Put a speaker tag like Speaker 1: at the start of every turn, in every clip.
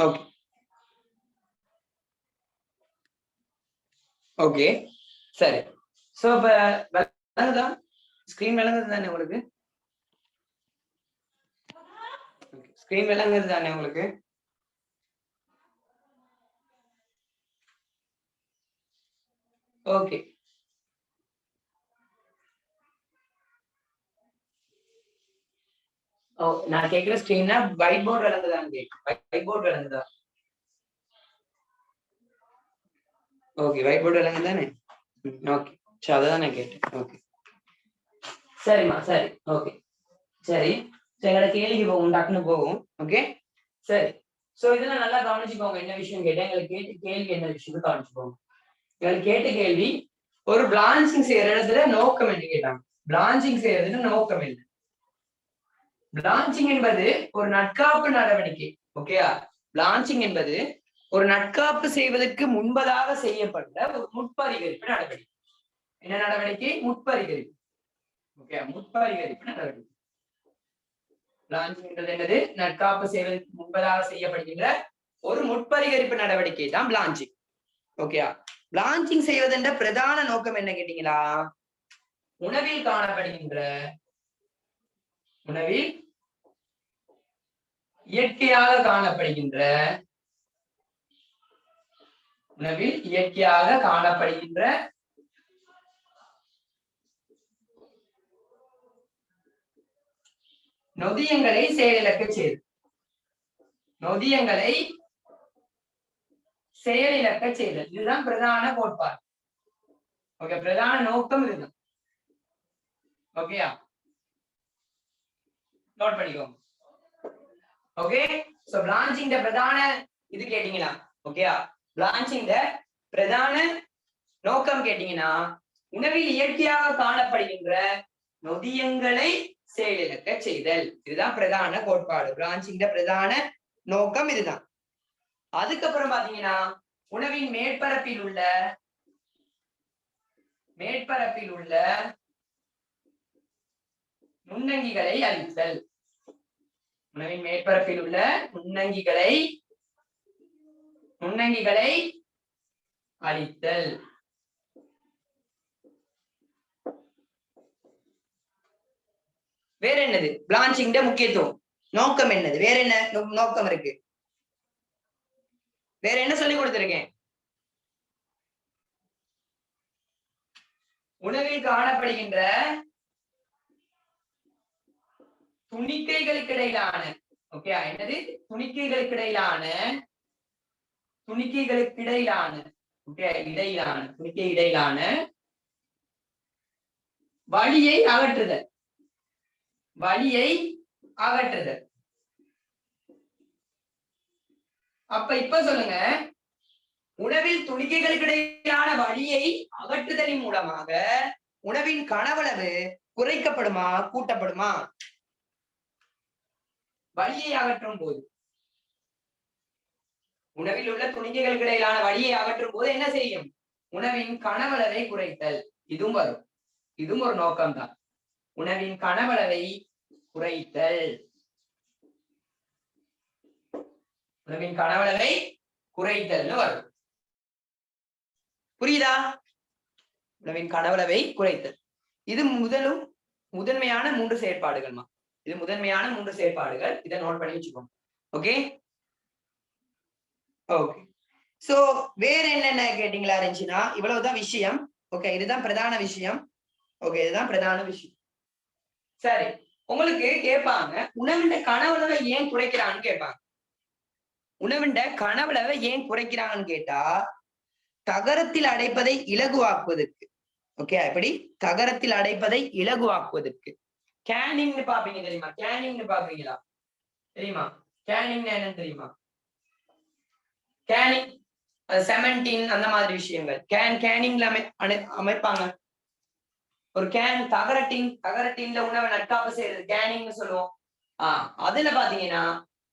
Speaker 1: Okay okay சரி. So இப்ப விளங்குதா? ஸ்கிரீன் விளங்குது தானே உங்களுக்கு? ஸ்கிரீன் விளங்குது தானே உங்களுக்கு? ஓகே ஓ நான் கேக்குற ஸ்கிரீன்னா ஒயிட் போர்டு விளங்குதான்னு கேட்கும். ஒயிட் போர்டு விளங்குதா? ஓகே ஒயிட் போர்டு விளங்குதானே? ஓகே சரி அதான் நான் கேட்டேன். ஓகே சரிம்மா சரி ஓகே சரி எங்களோட கேள்விக்கு போகும் டக்குன்னு போகும். ஓகே சரி. சோ இதெல்லாம் நல்லா கவனிச்சுக்கோங்க. என்ன விஷயம் கேட்டேன் எங்களுக்கு கேட்ட கேள்வி என்ன விஷயம் கவனிச்சுக்கோங்க. எங்களுக்கு கேட்ட கேள்வி ஒரு பிளான்சிங் செய்யற இடத்துல நோக்கம் என்ன கேட்டாங்க. பிளான்சிங் செய்யறதுல நோக்கம் என்ன? பிளான்சிங் என்பது ஒரு நட்காப்பு நடவடிக்கை. ஓகேயா? பிளான்சிங் என்பது ஒரு நட்காப்பு செய்வதற்கு முன்பதாக செய்யப்பட்ட ஒரு முற்பரிகரிப்பு நடவடிக்கை. என்ன நடவடிக்கை? முற்பரிகரிப்பு. ஓகே முற்பரிகரிப்பு நடவடிக்கை. பிளான்சிங் என்பது என்னது? நட்காப்பு செய்வதற்கு முன்பதாக செய்யப்படுகின்ற ஒரு முற்பரிகரிப்பு நடவடிக்கை தான் பிளான்சிங். ஓகேயா? பிளான்சிங் செய்வதென்ற பிரதான நோக்கம் என்ன கேட்டீங்களா? உணவில் காணப்படுகின்ற உணவில் இயற்கையாக காணப்படுகின்ற உணவில் இயற்கையாக காணப்படுகின்ற நொதியங்களை செயலிழக்க செய்து நொதியங்களை செயலிழக்க செய்தல். இதுதான் பிரதான கோட்பாடு. ஓகே பிரதான நோக்கம் இதுதான். ஓகேயா? நோட் பண்ணிக்கோங்க. ஓகே சோ பிளான்சிங் பிரதான இது கேட்டீங்களா? ஓகேயா? பிளான்சிங் பிரதான நோக்கம் கேட்டீங்கன்னா உணவில் இயற்கையாக காணப்படுகின்ற நொதியங்களை செயலிழக்க செய்தல். இதுதான் பிரதான கோட்பாடு. பிளான்சிங் பிரதான நோக்கம் இதுதான். அதுக்கப்புறம் பாத்தீங்கன்னா உணவின் மேற்பரப்பில் உள்ள நுண்ணங்கிகளை அழித்தல். உணவின் மேற்பரப்பில் உள்ள நுண்ணங்கிகளை அழித்தல். வேற என்னது? பிளான்சிங் முக்கியத்துவம் நோக்கம் என்னது? வேற என்ன நோக்கம் இருக்கு? வேற என்ன சொல்லி கொடுத்திருக்கேன்? உணவில் காணப்படுகின்ற துணிக்கைகளுக்கு இடையிலான ஓகே என்னது? துணிக்கைகளுக்கு இடையிலான வலியை அகற்றுதல். அப்ப இப்ப சொல்லுங்க, உணவில் துணிக்கைகளுக்கு இடையிலான வலியை அகற்றுதலின் மூலமாக உணவின் கனவளவு குறைக்கப்படுமா கூட்டப்படுமா? வலியை அகற்றும் போது, உணவில் உள்ள துணிக்கைகளுக்கு இடையிலான வலியை அகற்றும் போது என்ன செய்யும்? உணவின் கனவளவை குறைத்தல். இதுவும் வரும். இதுவும் ஒரு நோக்கம்தான். உணவின் கனவளவை குறைத்தல். உணவின் கனவளவை குறைத்தல் வரும். புரியுதா? உணவின் கனவளவை குறைத்தல். இது முதன்மையான 3 செயற்பாடுகள்மா. இது முதன்மையான 3 செயற்பாடுகள். இதை நோட் பண்ணி வச்சுக்கோங்க. ஓகே ஓகே சோ வேற என்னென்ன கேட்டீங்களா இருந்துச்சுன்னா இவ்வளவுதான் விஷயம். ஓகே இதுதான் பிரதான விஷயம். ஓகே இதுதான் பிரதான விஷயம். சரி உங்களுக்கு கேட்பாங்க உணவின் கனவளவை ஏன் குறைக்கிறான்னு கேட்பாங்க. உணவின் கனவளவை ஏன் குறைக்கிறாங்கன்னு கேட்டா தகரத்தில் அடைப்பதை இலகுவாக்குவதற்கு. ஓகே எப்படி? தகரத்தில் அடைப்பதை இலகுவாக்குவதற்கு. கேனிங்னு பாப்பீங்க தெரியுமா? கேனிங்னு பாப்பீங்களா? தெரியுமா? கேனிங் என்னன்னு தெரியுமா? கேனிங் செமண்டின் அந்த மாதிரி விஷயங்கள் கேனிங்ல அமைப்பாங்க. ஒரு கேன் தகரட்டின்ல உணவை நட்காப்பு செய்யறது கேனிங்னு சொல்லுவோம். அதுல பாத்தீங்கன்னா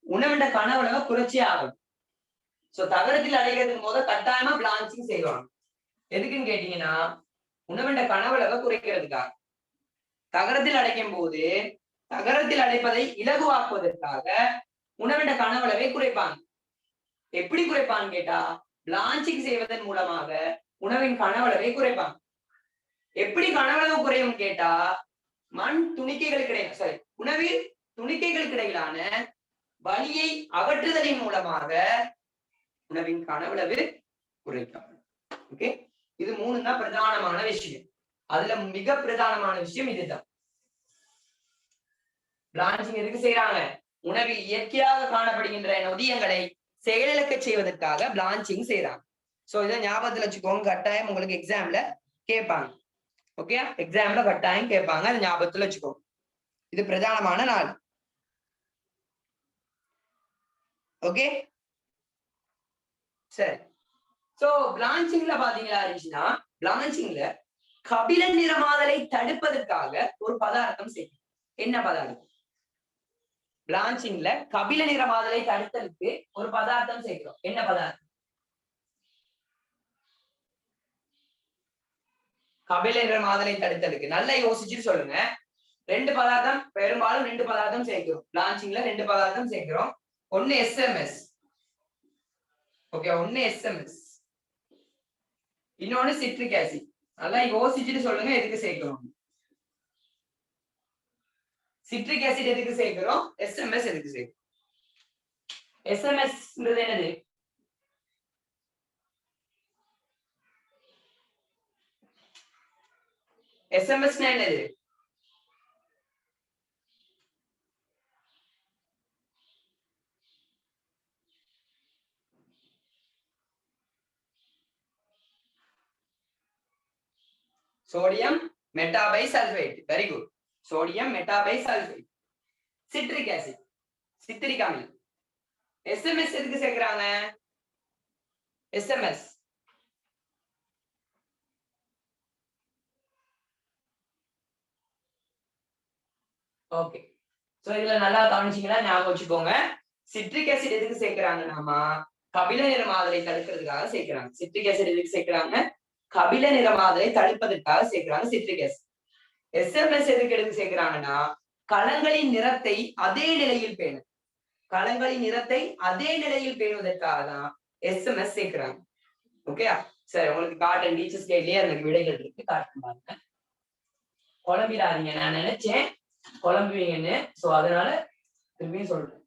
Speaker 1: உணவின் கனவளவை குறைச்சே ஆகும். சோ தகரத்தில் அடைக்கிறதுக்கு போது கட்டாயமா பிளான்சிங் செய்வாங்க. எதுக்குன்னு கேட்டீங்கன்னா உணவின் கனவளவை குறைக்கிறதுக்காக. தகரத்தில் அடைக்கும் போது தகரத்தில் அடைப்பதை இலகுவாக்குவதற்காக உணவின் கனவளவை குறைப்பாங்க. எப்படி குறைப்பான்னு கேட்டா பிளான்ச்சிங் செய்வதன் மூலமாக உணவின் கனவளவை குறைப்பாங்க. எப்படி கனவளவு குறையும் கேட்டா மண் துணிக்கைகளுக்கு இடையில சாரி உணவில் துணிக்கைகளுக்கு இடையிலான வலியை அகற்றுதலின் மூலமாக உணவின் கனவளவு குறைக்கப்படும். ஓகே, இது 3 தான் பிரதானமான விஷயம். அதுல மிக பிரதானமான விஷயம் இதுதான். பிளான்ச்சிங் எதுக்கு செய்யறாங்க? உணவில் இயற்கையாக காணப்படுகின்ற நொதியங்களை செயலிழக்க செய்வதற்காக பிளான்ச்சிங் செய்யறாங்க. சோ இதை ஞாபகத்துல வச்சுக்கோங்க, கட்டாயம் உங்களுக்கு எக்ஸாம்ல கேட்பாங்க. ஓகே, எக்ஸாம்ல கட்டாயம் கேட்பாங்க, அது ஞாபகத்துல வச்சுக்கோங்க. இது பிரதானமான நாள். ஓகே சரி. சோ பிளான்ச்சிங்ல பாத்தீங்களா இருந்துச்சுன்னா பிளான்ச்சிங்ல கபில நிறமாதலை தடுப்பதற்காக ஒரு பதார்த்தம் செய்யும். என்ன பதார்த்தம்? பிளான்ச்சிங்ல கபில நிறமாதலை தடுத்தலுக்கு ஒரு பதார்த்தம் செய்கிறோம். என்ன பதார்த்தம்? கபில நிறமாதலை தடுத்தலுக்கு நல்லா யோசிச்சுட்டு சொல்லுங்க. 2 பதார்த்தம், பெரும்பாலும் 2 பதார்த்தம் சேர்க்கிறோம். பிளான்ச்சிங்ல 2 பதார்த்தம் சேர்க்கிறோம். ஒன்னு எஸ்எம்எஸ். ஓகே, ஒன்னு எஸ்எம்எஸ், இன்னொன்னு சிட்ரிக் ஆசிட். நல்லா யோசிச்சுட்டு சொல்லுங்க எதுக்கு சேர்க்கிறோம். சிட்ரிக் ஆசிட் எதுக்கு சேர்க்கிறோம், எஸ்எம்எஸ் எதுக்கு சேர்க்கிறோம்? எஸ்எம்எஸ்ன்றது என்னது? எஸ்எம்எஸ்னா என்னது? Sodium metabisulphite. Very good. Sodium metabisulphite. Citric acid, citric அமிலம். எஸ்எம்எஸ் எதுக்கு சேர்க்கிறாங்க? SMS okay. சோ இதுல நல்லா கவனிச்சீங்கன்னா ஞாபகம் வச்சுக்கோங்க. சிட்ரிக் ஆசிட் எதுக்கு சேர்க்கிறாங்கன்னா கபில நிறமாதலை தடுக்கிறதுக்காக சேர்க்கிறாங்க. சிட்ரிக் ஆசிட் எதுக்கு சேர்க்கிறாங்க? கபில நிறமாதலை தடுப்பதற்காக சேர்க்கிறாங்க சிட்ரிக் ஆசிட். எஸ்எம்எஸ் எதுக்கு எடுத்து சேர்க்கிறாங்கன்னா களங்களின் நிறத்தை அதே நிலையில் பேணு. களங்களின் நிறத்தை அதே நிலையில் பேணுவதற்காக தான் எஸ்எம்எஸ் சேர்க்கிறாங்க. ஓகே சரி, உங்களுக்கு காட்டன் டீச்சர்ஸ் கைட்லயே அந்த விடைகள் இருக்கு, காட்டன் பாருங்க. குழம்பிடாதீங்க, நான் நினைச்சேன் குழம்புவீங்கன்னு, சோ அதனால திரும்பியும் சொல்றேன்.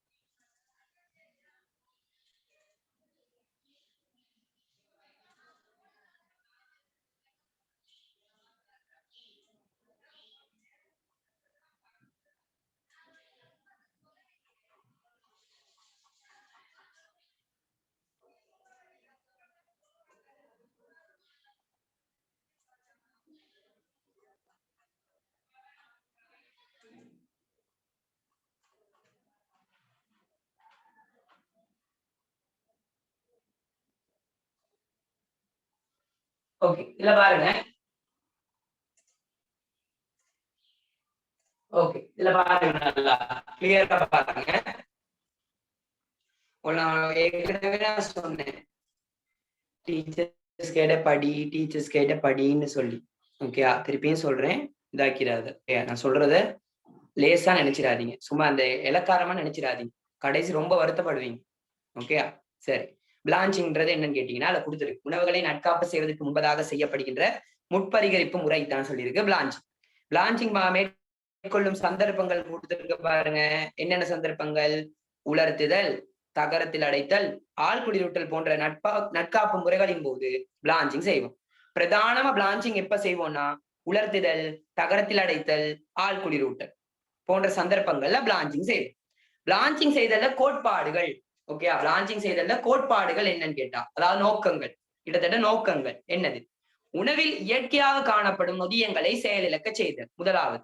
Speaker 1: ஓகே, இதுல பாருங்க. ஓகே, இதுல பாருங்க, நல்லா கிளியரா பாருங்க. ஏற்கனவே நான் சொன்னேன் டீச்சர்ஸ் கேட்ட படி, டீச்சர்ஸ் கேட்ட படின்னு சொல்லி. ஓகே, திருப்பியும் சொல்றேன், இதாக்கிறாது. நான் சொல்றத லேசா நினைச்சிடாதீங்க, சும்மா அந்த இலக்காரமா நினைச்சிடாதீங்க, கடைசி ரொம்ப வருத்தப்படுவீங்க. ஓகே சரி. பிளான்ச்சிங்ன்றது என்னன்னு கேட்டீங்கன்னா அதை கொடுத்துருக்கு. உணவுகளை நட்காப்பு செய்வதற்கு முன்பதாக செய்யப்படுகின்ற முற்பரிகரிப்பு முறை தான் சொல்லியிருக்கு பிளான்ச்சிங். பிளான்ச்சிங் மேற்கொள்ளும் சந்தர்ப்பங்கள் கொடுத்துருக்க பாருங்க. என்னென்ன சந்தர்ப்பங்கள்? உலர்த்துதல், தகரத்தில் அடைத்தல், ஆள் குளிரூட்டல் போன்ற நட்காப்பு முறைகளின் போது பிளான்ச்சிங் செய்வோம். பிரதானமா பிளான்ச்சிங் எப்ப செய்வோம்னா உலர்த்துதல், தகரத்தில் அடைத்தல், ஆள் குளிரூட்டல் போன்ற சந்தர்ப்பங்கள்ல பிளான்ச்சிங் செய்வோம். பிளான்ச்சிங் செய்தல கோட்பாடுகள். ஓகே, பிளான்ச்சிங் செய்தல கோட்பாடுகள் என்னன்னு கேட்டா, அதாவது நோக்கங்கள், கிட்டத்தட்ட நோக்கங்கள் என்னது? உணவில் இயற்கையாக காணப்படும் நொதியங்களை செயலிழக்க செய்தல் முதலாவது.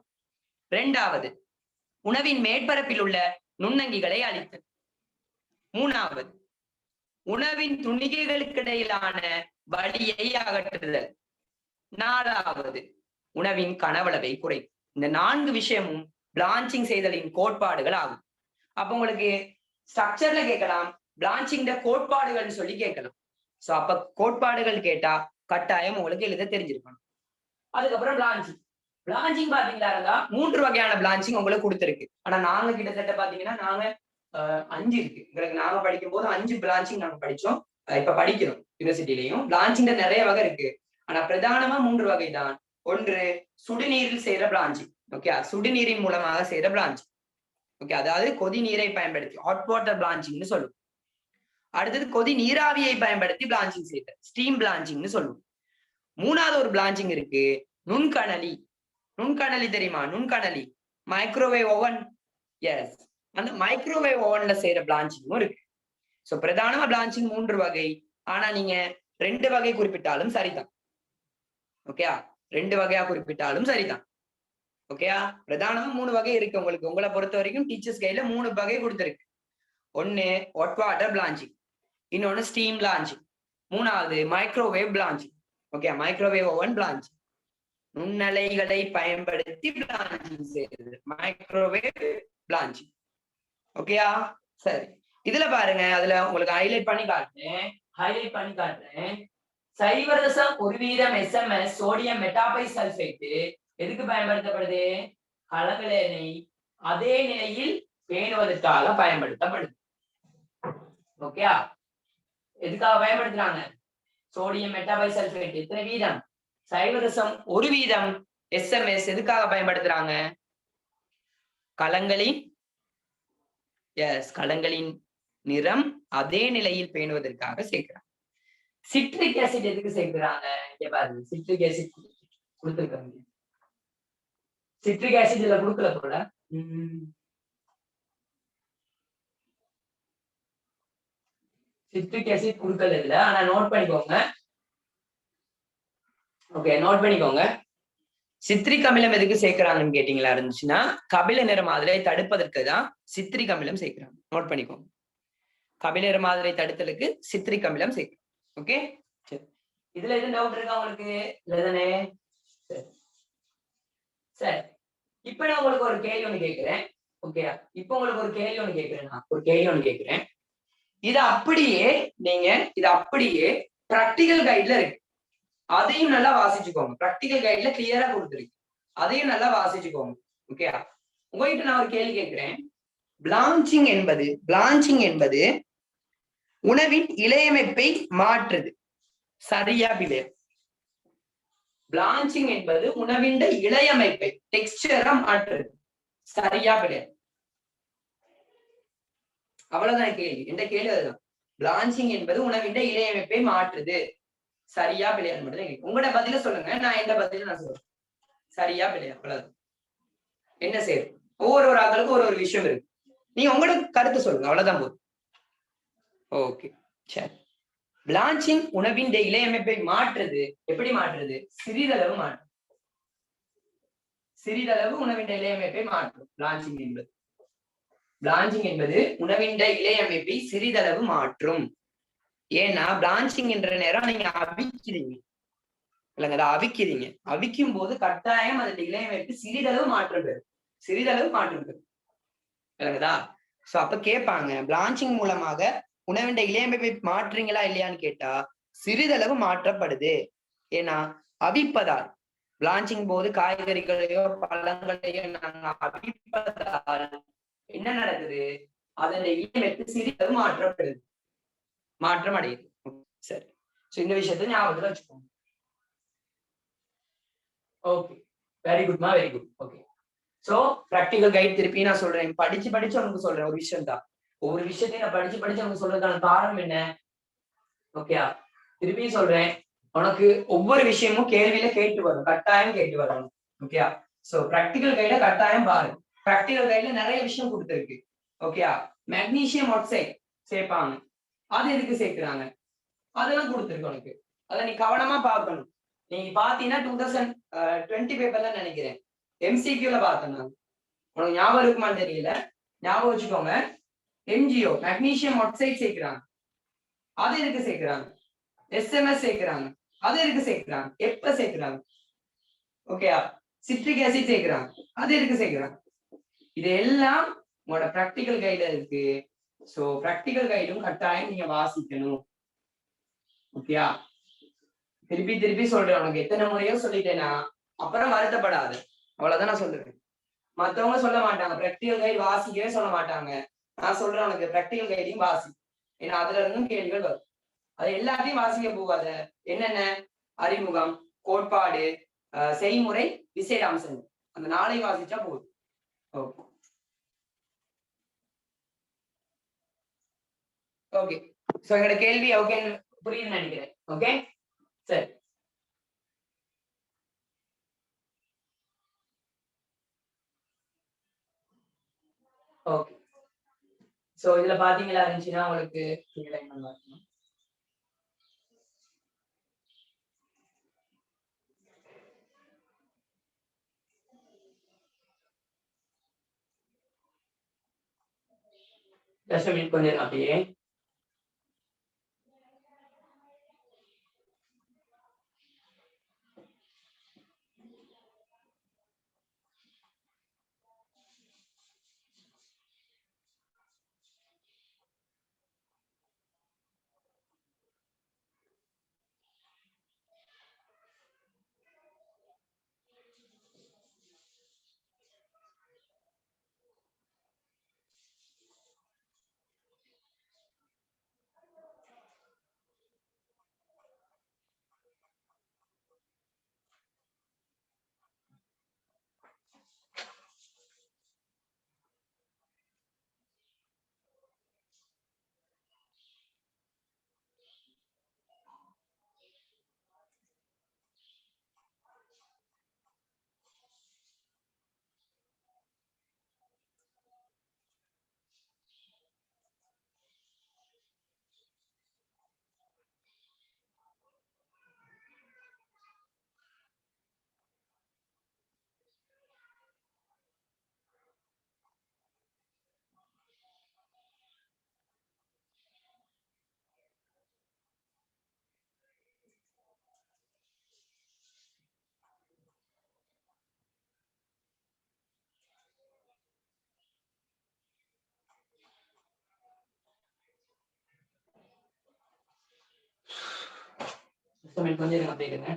Speaker 1: 2வது, உணவின் மேற்பரப்பில் உள்ள நுண்ணங்கிகளை அழித்தல். 3வது, உணவின் துணிகைகளுக்கு இடையிலான வலியை அகற்றுதல். 4வது, உணவின் கனவளவை குறைக்கும். இந்த 4 விஷயமும் பிளான்ச்சிங் செய்தலின் கோட்பாடுகள் ஆகும். அப்ப உங்களுக்கு ஸ்ட்ரக்சர்ல கேட்கலாம், பிளான்ச்சிங் கோட்பாடுகள் சொல்லி கேட்கலாம். சோ அப்ப கோட்பாடுகள் கேட்டா கட்டாயம் உங்களுக்கு எழுத தெரிஞ்சிருக்கணும். அதுக்கப்புறம் பிளான்ச்சிங். பிளான்ச்சிங் பாத்தீங்களா இருந்தா 3 வகையான பிளான்ச்சிங் உங்களுக்கு கொடுத்துருக்கு. ஆனா நாங்க கிட்டத்தட்ட பாத்தீங்கன்னா நாங்க 5 இருக்கு. எங்களுக்கு நாங்க படிக்கும் போது 5 பிரான்ச்சிங் நாங்க படிச்சோம். இப்ப படிக்கிறோம் யூனிவர்சிட்டிலையும். பிரான்ச்சிங் நிறைய வகை இருக்கு. ஆனா பிரதானமா 3 வகை தான். ஒன்று சுடுநீரில் செய்யற பிரான்ச்சிங். ஓகே, சுடுநீரின் மூலமாக செய்யற பிரான்ச்சிங். ஓகே, அதாவது கொதி நீரை பயன்படுத்தி ஹாட் வாட்டர் பிளான்ச்சிங்னு சொல்லுவோம். அடுத்தது கொதி நீராவியை பயன்படுத்தி பிளான்ச்சிங் செய்யற ஸ்டீம் பிளான்ச்சிங்னு சொல்லுவோம். மூணாவது ஒரு பிளான்ச்சிங் இருக்கு, நுண்கணலி. நுண்கணலி தெரியுமா? நுண்கணலி மைக்ரோவேவ் ஓவன். எஸ், அந்த மைக்ரோவேவ் ஓவன்ல செய்யற பிளான்ச்சிங்கும் இருக்கு. சோ பிரதானமா பிளான்ச்சிங் 3 வகை. ஆனா நீங்க 2 வகை குறிப்பிட்டாலும் சரிதான். ஓகே, 2 வகையா குறிப்பிட்டாலும் சரிதான். ஓகேயா, பிரதானமா 3 வகை இருக்கு உங்களுக்கு. உங்களை பொறுத்த வரைக்கும் டீச்சர்ஸ் கையில 3 வகை கொடுத்திருக்கு. ஒன்னு ஹாட் வாட்டர் பிளான்ச்சிங், இன்னொன்னு ஸ்டீம் பிளான்ச்சிங், மூணாவது microwave blanching. Okay, microwave oven blanching, நுண்ணலைகளை பயன்படுத்தி பிளான்ச்சிங் செய்யுது மைக்ரோவேவ் பிளான்ச்சிங். ஓகேயா, சரி. இதுல பாருங்க, அதுல உங்களுக்கு ஹைலைட் பண்ணி காட்டுறேன். 0.1% SMS சோடியம் மெட்டாபைசல்பேட் எதுக்கு பயன்படுத்தப்படுது? கலங்கலனை அதே நிலையில் பேணுவதற்காக பயன்படுத்தப்படுது. ஓகே, எதுக்காக பயன்படுத்துறாங்க? சோடியம் மெட்டாபைசல்பேட் எத்தனை வீதம்? 0.1% SMS எதுக்காக பயன்படுத்துறாங்க? கலங்களின் நிறம் அதே நிலையில் பேணுவதற்காக சேர்க்கிறாங்க. சிட்ரிக் ஆசிட் எதுக்கு சேர்க்கிறாங்க? இங்க பாருங்க, சிட்ரிக் ஆசிட் கொடுத்துருக்காங்க. சிட்ரிக் ஆசிட் இதுல கொடுக்கல போல. சிட்ரிக் ஆசிட் கொடுக்கல இல்ல, ஆனா நோட் பண்ணிக்கோங்க. ஓகே, நோட் பண்ணிக்கோங்க. சிட்ரிக் அமிலம் எதுக்கு சேர்க்கிறாங்கன்னு கேட்டீங்களா இருந்துச்சுன்னா, கபில நிற மாதிரி தடுப்பதற்கு தான் சிட்ரிக் அமிலம் சேர்க்கிறாங்க. நோட் பண்ணிக்கோங்க. கபில நிற மாதிரி தடுத்தலுக்கு சிட்ரிக் அமிலம் சேர்க்கிறாங்க. ஓகே, இதுல எதுவும் டவுட் இருக்கா உங்களுக்கு? இல்லதானே? சரி, இப்ப நான் உங்களுக்கு ஒரு கேள்வி ஒண்ணு கேட்கிறேன். ஓகே, இப்ப உங்களுக்கு ஒரு கேள்வி ஒண்ணு கேட்கிறேன். இது அப்படியே பிராக்டிகல் கைட்ல இருக்கு. அதையும் நல்லா வாசிச்சுக்கோங்க. பிராக்டிகல் கைட்ல கிளியரா கொடுத்துருக்கு, அதையும் நல்லா வாசிச்சுக்கோங்க. ஓகே, உங்ககிட்ட நான் ஒரு கேள்வி கேட்கிறேன். பிளான்ச்சிங் என்பது உணவின் இலையமைப்பை மாற்றுது, சரியா பிழையா? பிளான்ச்சிங் என்பது உணவின் இலையமைப்பை டெக்ஸ்சரா மாற்றுது, சரியா பிழையா? அவ்வளவுதான் கேள்வி. இந்த கேள்வி அதுதான். பிளான்ச்சிங் என்பது உணவின் இலையமைப்பை மாற்றுது, சரியா பிழையா மட்டும் தான். உங்களோட பதில சொல்லுங்க, நான் எந்த பதில நான் சொல்றேன். சரியா பிழையா? அவ்வளவுதான். என்ன செய்யும்? ஒவ்வொரு ஆட்களுக்கும் ஒரு விஷயம் இருக்கு. நீங்க உங்களோட கருத்து சொல்லுங்க, அவ்வளவுதான் போதும். ஓகே, சரி. பிளான்ச்சிங் உணவின் இலையமைப்பை மாற்றுது. எப்படி மாற்றுது? சிறிதளவு மாற்றும். சிறிதளவு உணவின் இலையமைப்பை மாற்றும் பிளான்ச்சிங் என்பது உணவின் இலையமைப்பை சிறிதளவு மாற்றும். ஏன்னா பிளான்ச்சிங் என்ற நேரம் நீங்க அவிக்கிறீங்க இல்லைங்க, அதை அவிக்கும் போது கட்டாயம் அதோட இலையமைப்பு சிறிதளவு மாற்றம் பெறும். இல்லைங்கதா? சோ அப்ப கேட்பாங்க, பிளான்ச்சிங் மூலமாக உணவின் இலையமைப்பை மாற்றுறீங்களா இல்லையான்னு கேட்டா சிறிதளவு மாற்றப்படுது. ஏன்னா அவிப்பதால், பிளான்ச்சிங் போது காய்கறிகளையோ பழங்களையோ நாங்க அவிப்பதால் என்ன நடக்குது? அதோட இலையமைப்பு சிறிதளவு மாற்றம் அடையுது. சரி, சோ இந்த விஷயத்தை ஞாபகத்துல வச்சுக்கோங்க. ஓகே, வெரி குட்மா, very good. Okay, so practical guide திருப்பி நான் சொல்றேன். படிச்சு உனக்கு சொல்றேன் ஒரு விஷயம் தான். ஒவ்வொரு விஷயத்தையும் நான் படிச்சு உனக்கு சொல்றதுக்கான காரணம் என்ன? ஓகே, திருப்பி சொல்றேன். உனக்கு ஒவ்வொரு விஷயமும் கேள்வியில கேட்டு வரும், கட்டாயம் கேட்டு வரணும். ஓகே, சோ பிராக்டிகல் கைட்ல கட்டாயம் பாருங்க. பிராக்டிகல் கைட்ல நிறைய விஷயம் கொடுத்துருக்கு. ஓகே, மெக்னீசியம் ஆக்சைடு சேர்ப்பாங்க, அது எதுக்கு சேர்க்கிறாங்க அதெல்லாம் கொடுத்துருக்கு உனக்கு. அதை நீ கவனமா பார்க்கணும். நீங்க பாத்தீங்கன்னா 2020 பேப்பர்ல நினைக்கிறேன் MCQல பார்த்தேன் நான். உனக்கு ஞாபகம் இருக்குமான்னு தெரியல, ஞாபகம் வச்சுக்கோங்க. MgO மெக்னீசியம் ஆக்சைடு சேர்க்கிறாங்க, அது எதுக்கு சேர்க்கிறாங்க? SMS சேர்க்கிறாங்க, அது எதுக்கு சேர்க்கிறாங்க? எப்ப சேர்க்கிறாங்க? ஓகேயா, சிட்ரிக் ஆசிட் சேர்க்கிறாங்க, அது எதுக்கு சேர்க்கிறாங்க? இது எல்லாம் உங்களோட பிராக்டிகல் கைட்ல இருக்கு. சோ பிராக்டிகல் கைடும் கட்டாயம் நீங்க வாசிக்கணும். ஓகேயா, திருப்பி சொல்றேன். உனக்கு எத்தனை முறையோ சொல்லிட்டேன்னா அப்புறம் வருத்தப்படாது, அவ்வளவுதான் நான் சொல்லுவேன். மத்தவங்க சொல்ல மாட்டாங்க, பிராக்டிகல் கைடு வாசிக்கவே சொல்ல மாட்டாங்க. நான் சொல்றேன் உனக்கு பிராக்டிகல் கைடையும் வாசி, ஏன்னா அதுல இருந்தும் கேள்விகள் வரும். அது எல்லாத்தையும் வாசிக்க போகாத. என்னென்ன? அறிமுகம், கோட்பாடு, செய்முறை, விசேட அம்சங்கள், அந்த 4 வாசிச்சா போதும். ஓகே. சோ எங்களோட கேள்வி ஓகே புரியுதுன்னு நினைக்கிறேன். ஓகே சரி. ஓகே. சோ இதுல பாத்தீங்களா இருந்துச்சுன்னா உங்களுக்கு கொஞ்சம் அப்படியே கொஞ்சம் அப்படிங்க.